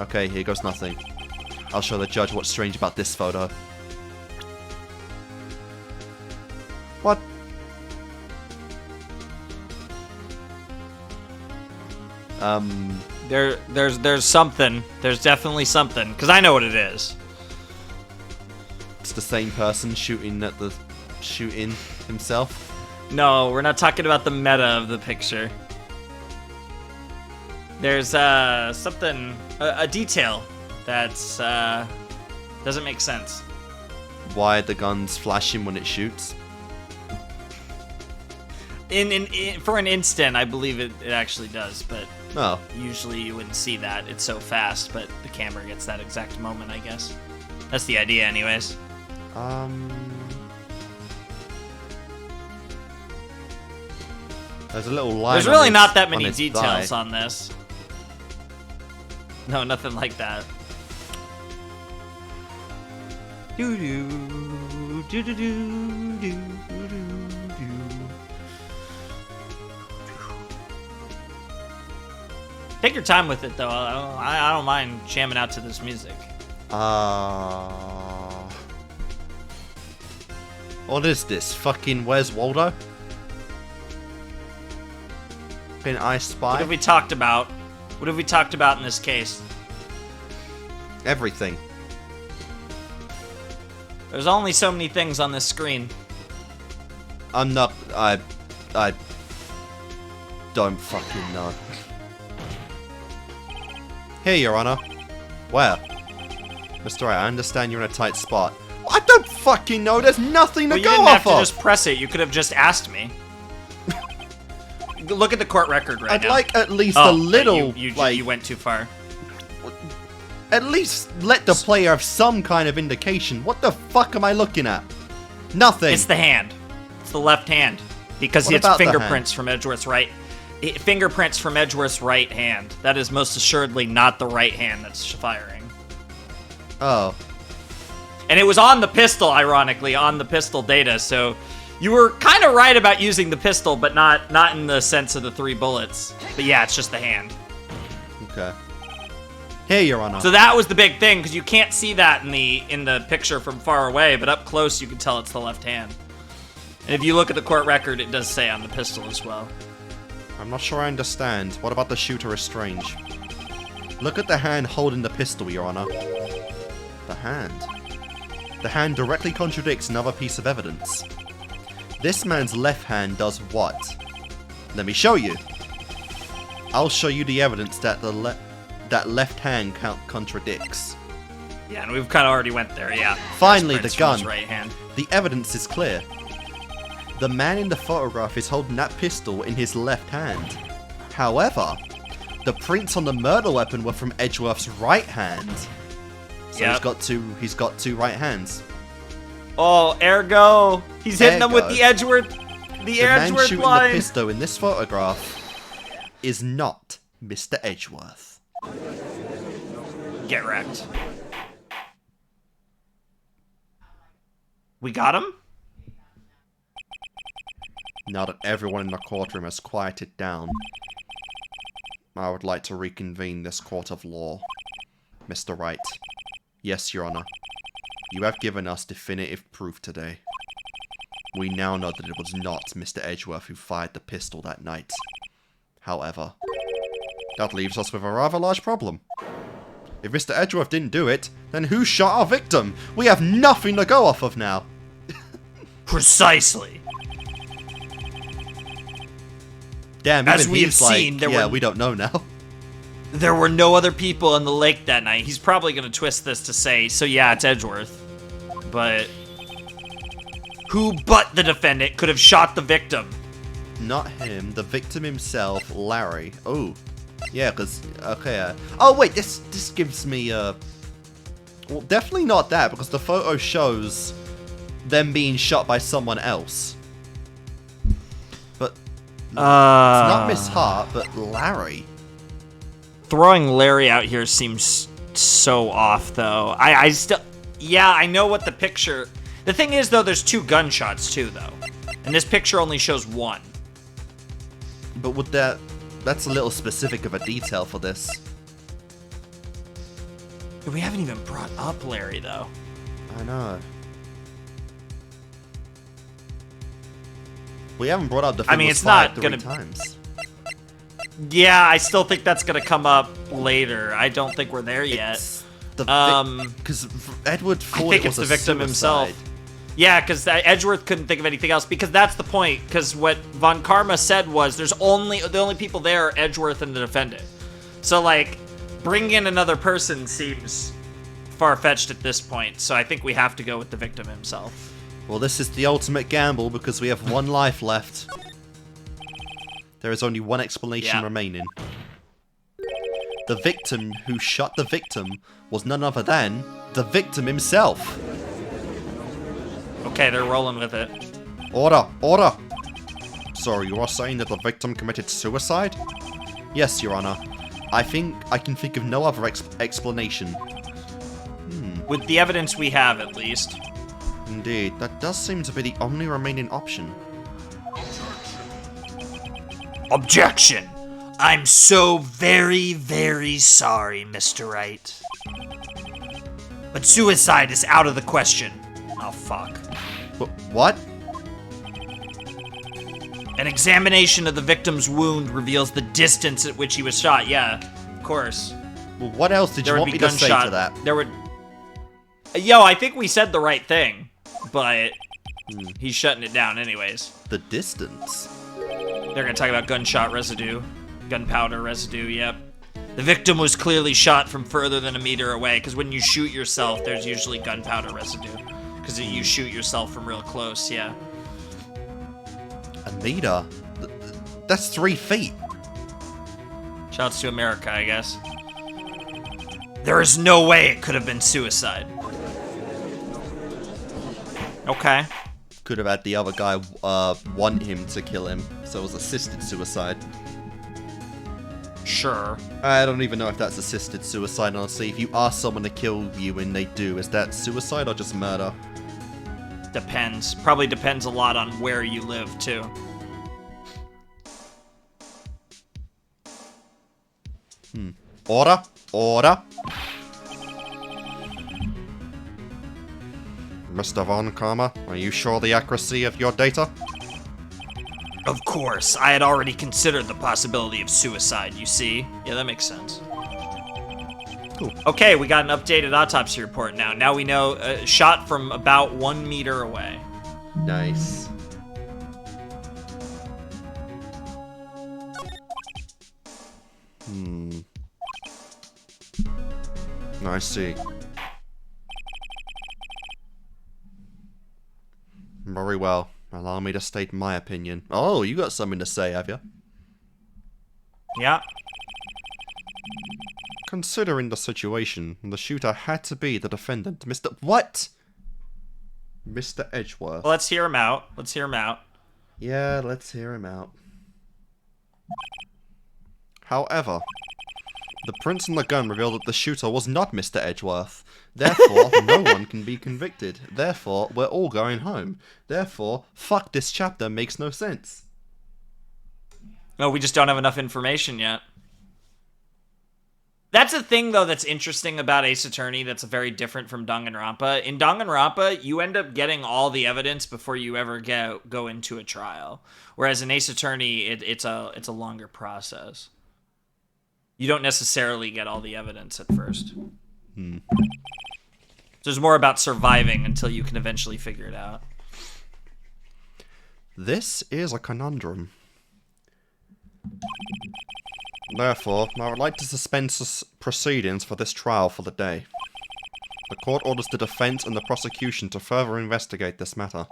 Okay, here goes nothing. I'll show the judge what's strange about this photo. What? There's something. There's definitely something. Because I know what it is. It's the same person shooting at the... shooting himself? No, we're not talking about the meta of the picture. There's, something... A detail that's, doesn't make sense. Why are the guns flashing when it shoots? For an instant, I believe it actually does, but... Oh. Usually you wouldn't see that. It's so fast, but the camera gets that exact moment, I guess. That's the idea, anyways. There's a little line. There's really not that many details on this. No, nothing like that. Take your time with it, though. I don't mind jamming out to this music. What is this? Fucking Where's Waldo? Fucking I Spy? What have we talked about? What have we talked about in this case? Everything. There's only so many things on this screen. I'm not... I don't fucking know. Here, Your Honor. Where? Mr. Wright, I understand you're in a tight spot. I don't fucking know. There's nothing to Well, go you didn't have off to of. just press it. You could have just asked me. Look at the court record right I'd now. like at least a little, you went too far. At least let the player have some kind of indication. What the fuck am I looking at? Nothing. It's the hand. It's the left hand. Because What it's about the fingerprints from Edgeworth's right. Fingerprints from Edgeworth's right hand. That is most assuredly not the right hand that's firing. Oh. And it was on the pistol, ironically, on the pistol data, so You were kind of right about using the pistol, but not in the sense of the 3 bullets. But yeah, it's just the hand. Okay. Here, Your Honor. So that was the big thing, because you can't see that in the picture from far away, but up close you can tell it's the left hand. And if you look at the court record, it does say on the pistol as well. I'm not sure I understand. What about the shooter is strange? Look at the hand holding the pistol, Your Honor. The hand. The hand directly contradicts another piece of evidence. This man's left hand does what? Let me show you. I'll show you the evidence that that left hand contradicts. Yeah, and we've kind of already went there, yeah. Finally, Prince the gun. from his right hand. The evidence is clear. The man in the photograph is holding that pistol in his left hand. However, the prints on the murder weapon were from Edgeworth's right hand. So Yep. he's got two right hands. Oh, ergo, he's hitting them with the Edgeworth, The man Edgeworth shooting line. the pistol in this photograph is not Mr. Edgeworth. Get wrecked. We got him? Now that everyone in the courtroom has quieted down, I would like to reconvene this court of law. Mr. Wright. Yes, Your Honor. You have given us definitive proof today. We now know that it was not Mr. Edgeworth who fired the pistol that night. However, that leaves us with a rather large problem. If Mr. Edgeworth didn't do it, then who shot our victim? We have nothing to go off of now. Precisely. Damn, As even we have he's like, seen, yeah, we don't know now. There were no other people in the lake that night. He's probably going to twist this to say, so yeah, it's Edgeworth. But who but the defendant could have shot the victim? Not him, the victim himself, Larry. Oh, yeah, because, okay. Oh, wait, this gives me, well, definitely not that, because the photo shows them being shot by someone else. But, it's not Miss Hart, but Larry. Throwing Larry out here seems so off, though. I still... Yeah, I know what the picture... The thing is, though, there's 2 gunshots, too, though. And this picture only shows 1. But would that's a little specific of a detail for this. We haven't even brought up Larry, though. I know. We haven't brought up the film it's not 3 gonna... times. Yeah, I still think that's gonna come up later. I don't think we're there yet. Because Edward thought I think it it's was the a victim suicide. himself. Yeah, because Edgeworth couldn't think of anything else, because that's the point. Because what Von Karma said was the only people there are Edgeworth and the defendant. So, like, bringing in another person seems far-fetched at this point. So I think we have to go with the victim himself. Well, this is the ultimate gamble because we have 1 life left. There is only one explanation remaining. The victim who shot the victim was none other than the victim himself. Okay, they're rolling with it. Order! Order! So, you are saying that the victim committed suicide? Yes, Your Honor. I think I can think of no other explanation. With the evidence we have, at least. Indeed, that does seem to be the only remaining option. Objection! I'm so very, very sorry, Mr. Wright. But suicide is out of the question. Oh, fuck. What? An examination of the victim's wound reveals the distance at which he was shot. Yeah, of course. Well, what else did you want me to say to that? There would... Yo, I think we said the right thing, but he's shutting it down anyways. The distance? They're gonna talk about gunshot residue. Gunpowder residue, yep. The victim was clearly shot from further than a meter away, because when you shoot yourself, there's usually gunpowder residue. Because you shoot yourself from real close, yeah. A meter? That's 3 feet. Shouts to America, I guess. There is no way it could have been suicide. Okay. Could have had the other guy want him to kill him, so it was assisted suicide. Sure. I don't even know if that's assisted suicide, honestly. If you ask someone to kill you and they do, is that suicide or just murder? Depends. Probably depends a lot on where you live, too. Order. Order. Mr. Von Karma, are you sure of the accuracy of your data? Of course, I had already considered the possibility of suicide, you see? Yeah, that makes sense. Cool. Okay, we got an updated autopsy report now. Now we know shot from about 1 meter away. Nice. I see. Very well. Allow me to state my opinion. Oh, you got something to say, have you? Yeah. Considering the situation, the shooter had to be the defendant, Mr. What? Mr. Edgeworth. Well, let's hear him out. Let's hear him out. Yeah, let's hear him out. However, the prints on the gun revealed that the shooter was not Mr. Edgeworth. Therefore, no one can be convicted. Therefore, we're all going home. Therefore, fuck this chapter makes no sense. No, we just don't have enough information yet. That's a thing, though, that's interesting about Ace Attorney that's very different from Danganronpa. In Danganronpa, you end up getting all the evidence before you ever go into a trial. Whereas in Ace Attorney, it's a longer process. You don't necessarily get all the evidence at first. So it's more about surviving until you can eventually figure it out. This is a conundrum. Therefore, I would like to suspend proceedings for this trial for the day. The court orders the defense and the prosecution to further investigate this matter.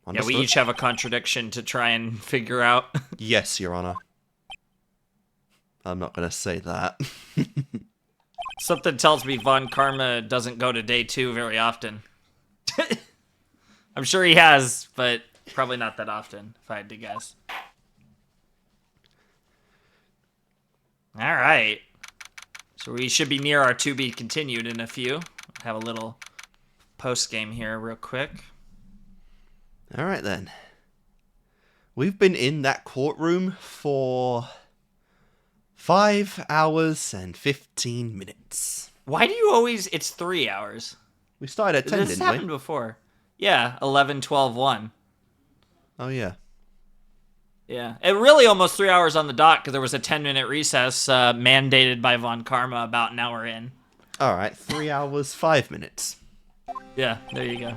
Understood? Yeah, we each have a contradiction to try and figure out. Yes, Your Honor. I'm not gonna say that. Something tells me Von Karma doesn't go to day 2 very often. I'm sure he has, but probably not that often, if I had to guess. All right. So we should be near our to be continued in a few. Have a little post game here real quick. Alright then. We've been in that courtroom for 5 hours and 15 minutes. Why do you always... It's 3 hours. We started at 10, This didn't happened we? before. Yeah, 11, 12, 1. Oh yeah. Yeah. It really almost 3 hours on the dot because there was a 10-minute recess mandated by Von Karma about an hour in. Alright, 3 hours, 5 minutes. Yeah, there you go.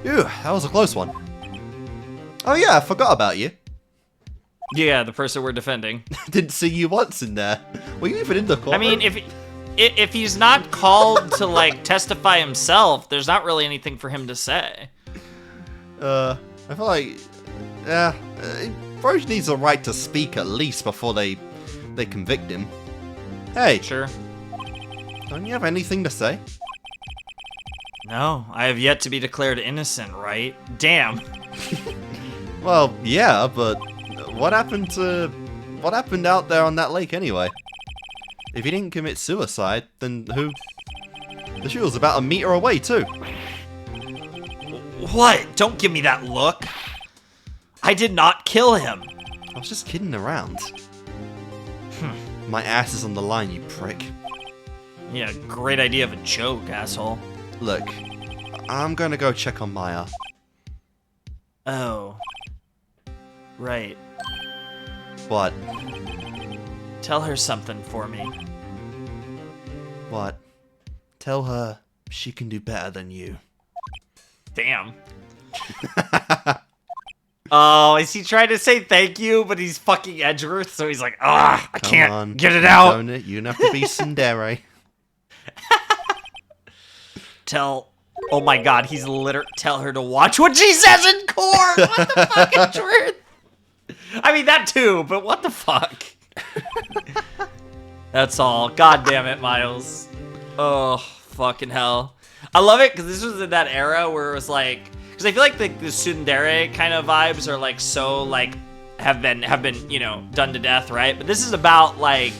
Ew, that was a close one. Oh yeah, I forgot about you. Yeah, the person we're defending. Didn't see you once in there. Were you even in the courtroom? I mean, if he's not called to, like, testify himself, there's not really anything for him to say. I feel like... Yeah, Roche needs a right to speak at least before they convict him. Hey, Sure. don't you have anything to say? No, I have yet to be declared innocent, right? Damn. Well, yeah, but what happened out there on that lake anyway? If he didn't commit suicide, then who? The shooter was about a meter away too. What? Don't give me that look. I did not kill him. I was just kidding around. My ass is on the line, you prick. Yeah, great idea of a joke, asshole. Look, I'm gonna go check on Maya. Oh. Right. What? Tell her something for me. What? Tell her she can do better than you. Damn. Oh, is he trying to say thank you, but he's fucking Edgeworth, so he's like, I Come can't on, get it out. Don't it? You don't have to be tsundere. Oh my god, tell her to watch what she says in court! What the fuck, Edgeworth? I mean, that too, but what the fuck? That's all. God damn it, Miles. Oh, fucking hell. I love it, because this was in that era where it was like... Because I feel like the tsundere kind of vibes are like so, like, have been, you know, done to death, right? But this is about, like...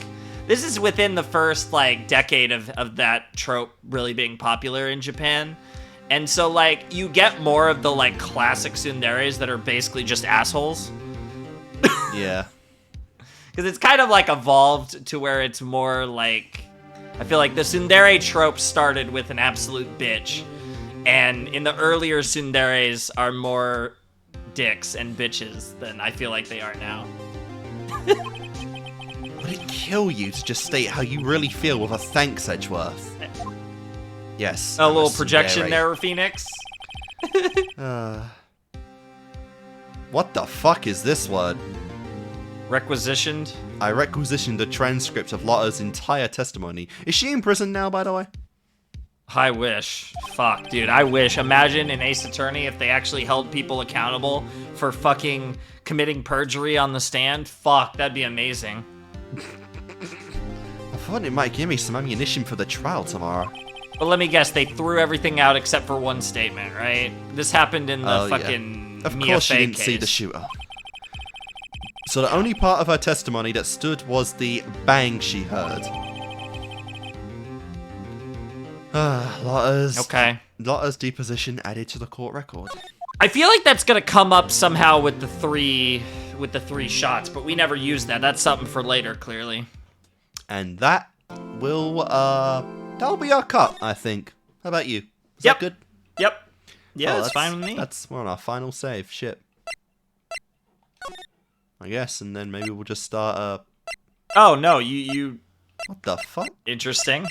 This is within the first, like, decade of that trope really being popular in Japan. And so, like, you get more of the, like, classic tsunderes that are basically just assholes. Yeah. Because it's kind of, like, evolved to where it's more, like... I feel like the tsundere trope started with an absolute bitch. And in the earlier tsunderes are more dicks and bitches than I feel like they are now. Would it kill you to just state how you really feel with a thanks, Edgeworth? Yes. A I'm little projection tsundere. there, Phoenix. What the fuck is this word? Requisitioned. I requisitioned a transcript of Lotta's entire testimony. Is she in prison now, by the way? I wish. Fuck, dude, I wish. Imagine in Ace Attorney if they actually held people accountable for fucking committing perjury on the stand. Fuck, that'd be amazing. I thought it might give me some ammunition for the trial tomorrow. But let me guess, they threw everything out except for one statement, right? This happened in the fucking Of Mia course she Fey didn't see case. the shooter. So the only part of her testimony that stood was the bang she heard. Lotta's deposition added to the court record. I feel like that's gonna come up somehow with the three shots, but we never used that. That's something for later, clearly. And that will that'll be our cut, I think. How about you? Is Yep. that good? Yep. Yeah, Oh, that's fine with me. We're on our final save. Shit. I guess, and then maybe we'll just start. Oh no, you. What the fuck? Interesting.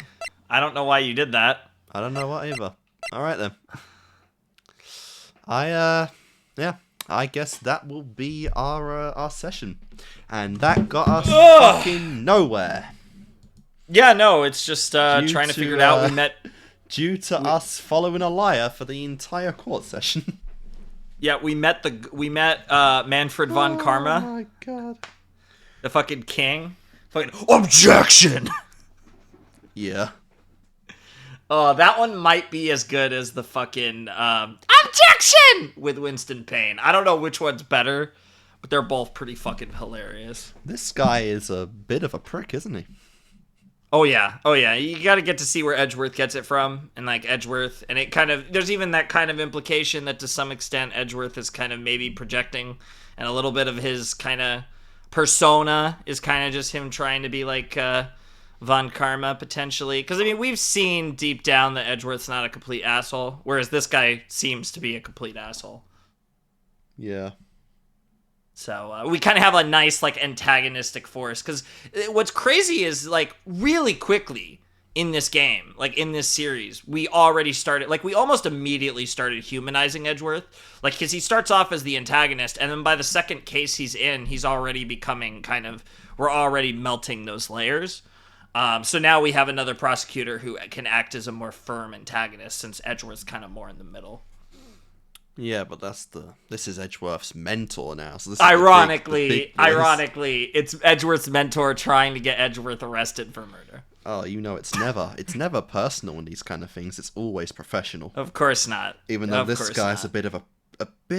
I don't know why you did that. I don't know what either. All right then. I guess that will be our session, and that got us fucking nowhere. Yeah, no, it's just trying to figure it out. We met. Due to us following a liar for the entire court session. Yeah, we met Manfred von Karma. Oh my god. The fucking king. Fucking objection. Yeah. Oh, that one might be as good as the fucking objection with Winston Payne. I don't know which one's better, but they're both pretty fucking hilarious. This guy is a bit of a prick, isn't he? Oh yeah. You got to get to see where Edgeworth gets it from, and like Edgeworth, and it kind of there's even that kind of implication that to some extent Edgeworth is kind of maybe projecting, and a little bit of his kind of persona is kind of just him trying to be like Von Karma potentially, because I mean we've seen deep down that Edgeworth's not a complete asshole, whereas this guy seems to be a complete asshole. Yeah. So we kind of have a nice like antagonistic force, because what's crazy is like really quickly in this game, like in this series, we already started, like we almost immediately started humanizing Edgeworth, like because he starts off as the antagonist, and then by the second case he's in, he's already becoming kind of, we're already melting those layers. So now we have another prosecutor who can act as a more firm antagonist, since Edgeworth's kind of more in the middle. Yeah, but this is Edgeworth's mentor now. So this is Ironically, the big it's Edgeworth's mentor trying to get Edgeworth arrested for murder. Oh, you know, it's never personal in these kind of things. It's always professional. Of course not. Even though Of this course guy's not. a bit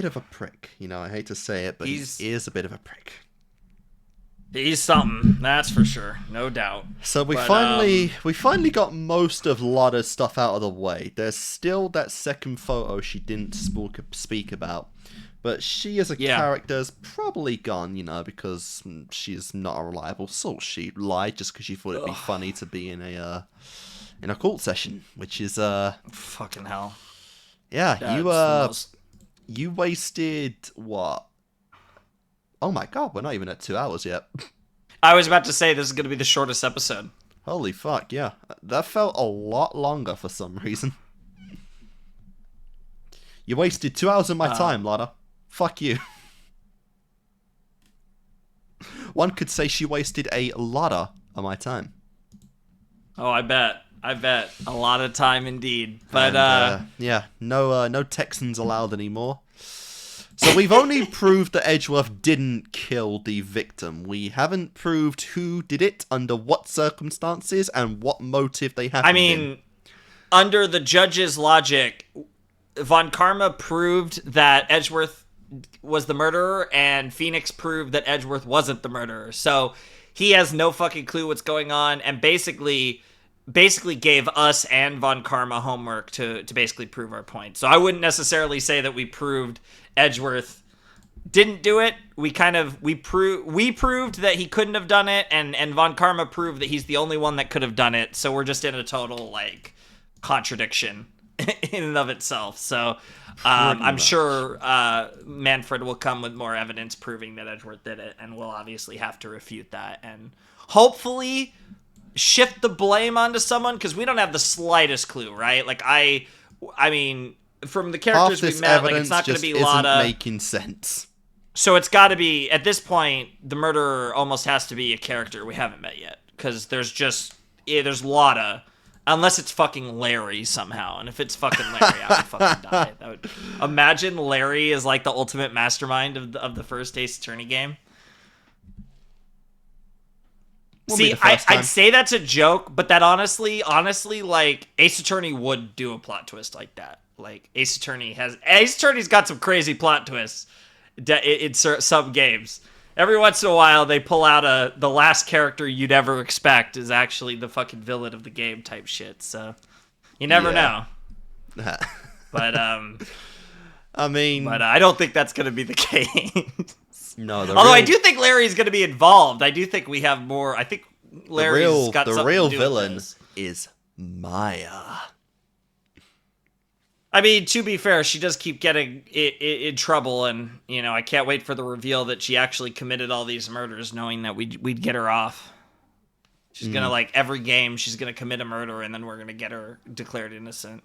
of a prick. You know, I hate to say it, but he is a bit of a prick. He's something, that's for sure, no doubt. So we But, finally got most of Lotta's stuff out of the way. There's still that second photo she didn't speak about, but she as a character is probably gone, you know, because she's not a reliable source. She lied just because she thought it'd be funny to be in a court session, which is fucking hell. Yeah, That's you wasted what? Oh my god, we're not even at 2 hours yet. I was about to say this is going to be the shortest episode. Holy fuck, yeah. That felt a lot longer for some reason. You wasted 2 hours of my time, Lotta. Fuck you. One could say she wasted a lotta of my time. Oh, I bet. A lot of time indeed. But, yeah, no Texans allowed anymore. So we've only proved that Edgeworth didn't kill the victim. We haven't proved who did it, under what circumstances, and what motive they had. I mean, under the judge's logic, Von Karma proved that Edgeworth was the murderer, and Phoenix proved that Edgeworth wasn't the murderer. So he has no fucking clue what's going on, and basically gave us and Von Karma homework to basically prove our point. So I wouldn't necessarily say that we proved Edgeworth didn't do it. We proved that he couldn't have done it, and Von Karma proved that he's the only one that could have done it. So we're just in a total like contradiction in and of itself. So I'm sure Manfred will come with more evidence proving that Edgeworth did it, and we'll obviously have to refute that and hopefully shift the blame onto someone, because we don't have the slightest clue, right? Like I mean, from the characters we've met, like it's not going to be Lada. Isn't making sense. So it's got to be, at this point, the murderer almost has to be a character we haven't met yet, because there's Lada, unless it's fucking Larry somehow. And if it's fucking Larry, I would fucking die. Imagine Larry is like the ultimate mastermind of the first Ace Attorney game. See, I'd say that's a joke, but that honestly, like, Ace Attorney would do a plot twist like that. Like, Ace Attorney's got some crazy plot twists in some games. Every once in a while, they pull out the last character you'd ever expect is actually the fucking villain of the game type shit. So, you never know. But, I mean... But I don't think that's going to be the case. No, although I do think Larry's going to be involved. I do think we have more. I think Larry's got something to do with this. The real villain is Maya. I mean, to be fair, she does keep getting in trouble, and I can't wait for the reveal that she actually committed all these murders, knowing that we'd get her off. She's gonna, like, every game she's gonna commit a murder, and then we're gonna get her declared innocent.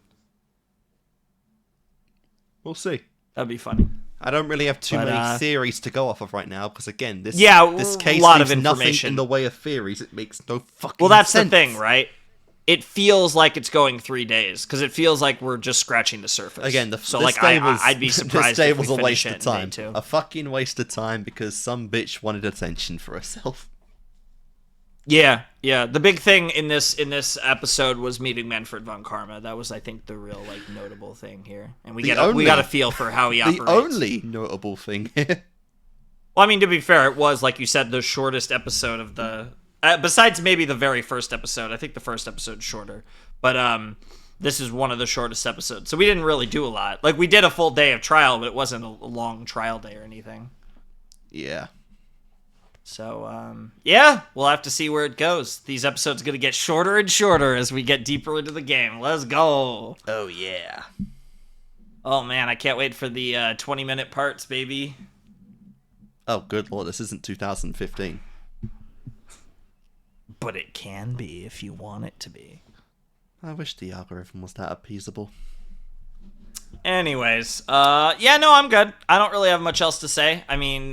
We'll see. That'd be funny. I don't really have too many theories to go off of right now, because again, this case lot leaves of nothing in the way of theories. It makes no fucking sense. Well, that's the thing, right? It feels like it's going 3 days, because it feels like we're just scratching the surface. Again, I'd be surprised this day if was we a waste finish of time. it in day 2. A fucking waste of time, because some bitch wanted attention for herself. Yeah. The big thing in this episode was meeting Manfred von Karma. That was, I think, the real like notable thing here, and we got a feel for how he operates. The only notable thing here. Well, I mean, to be fair, it was, like you said, the shortest episode of the. Besides maybe the very first episode, I think the first episode's shorter, but this is one of the shortest episodes, so we didn't really do a lot. Like, we did a full day of trial, but it wasn't a long trial day or anything. Yeah. So, yeah, we'll have to see where it goes. These episodes are going to get shorter and shorter as we get deeper into the game. Let's go. Oh, yeah. Oh, man, I can't wait for the 20-minute parts, baby. Oh, good lord, this isn't 2015. But it can be if you want it to be. I wish the algorithm was that appeasable. Anyways, yeah, no, I'm good. I don't really have much else to say. I mean,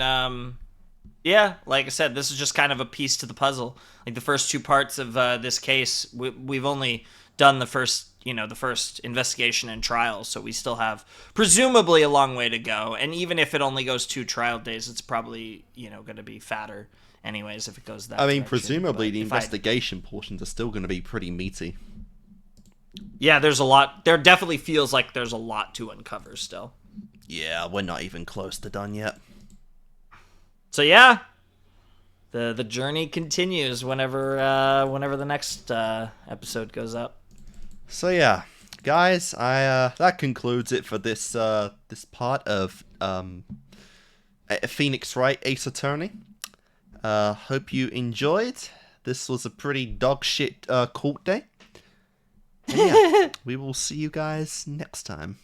yeah, like I said, this is just kind of a piece to the puzzle. Like, the first 2 parts of this case, we've only done the first investigation and trial, so we still have presumably a long way to go. And even if it only goes 2 trial days, it's probably, going to be fatter anyways if it goes that direction. Presumably the investigation portions are still going to be pretty meaty. Yeah, there's a lot. There definitely feels like there's a lot to uncover still. Yeah, we're not even close to done yet. So yeah, the journey continues whenever the next episode goes up. So yeah, guys, that concludes it for this part of Phoenix Wright Ace Attorney. Hope you enjoyed. This was a pretty dog shit court day. And yeah, we will see you guys next time.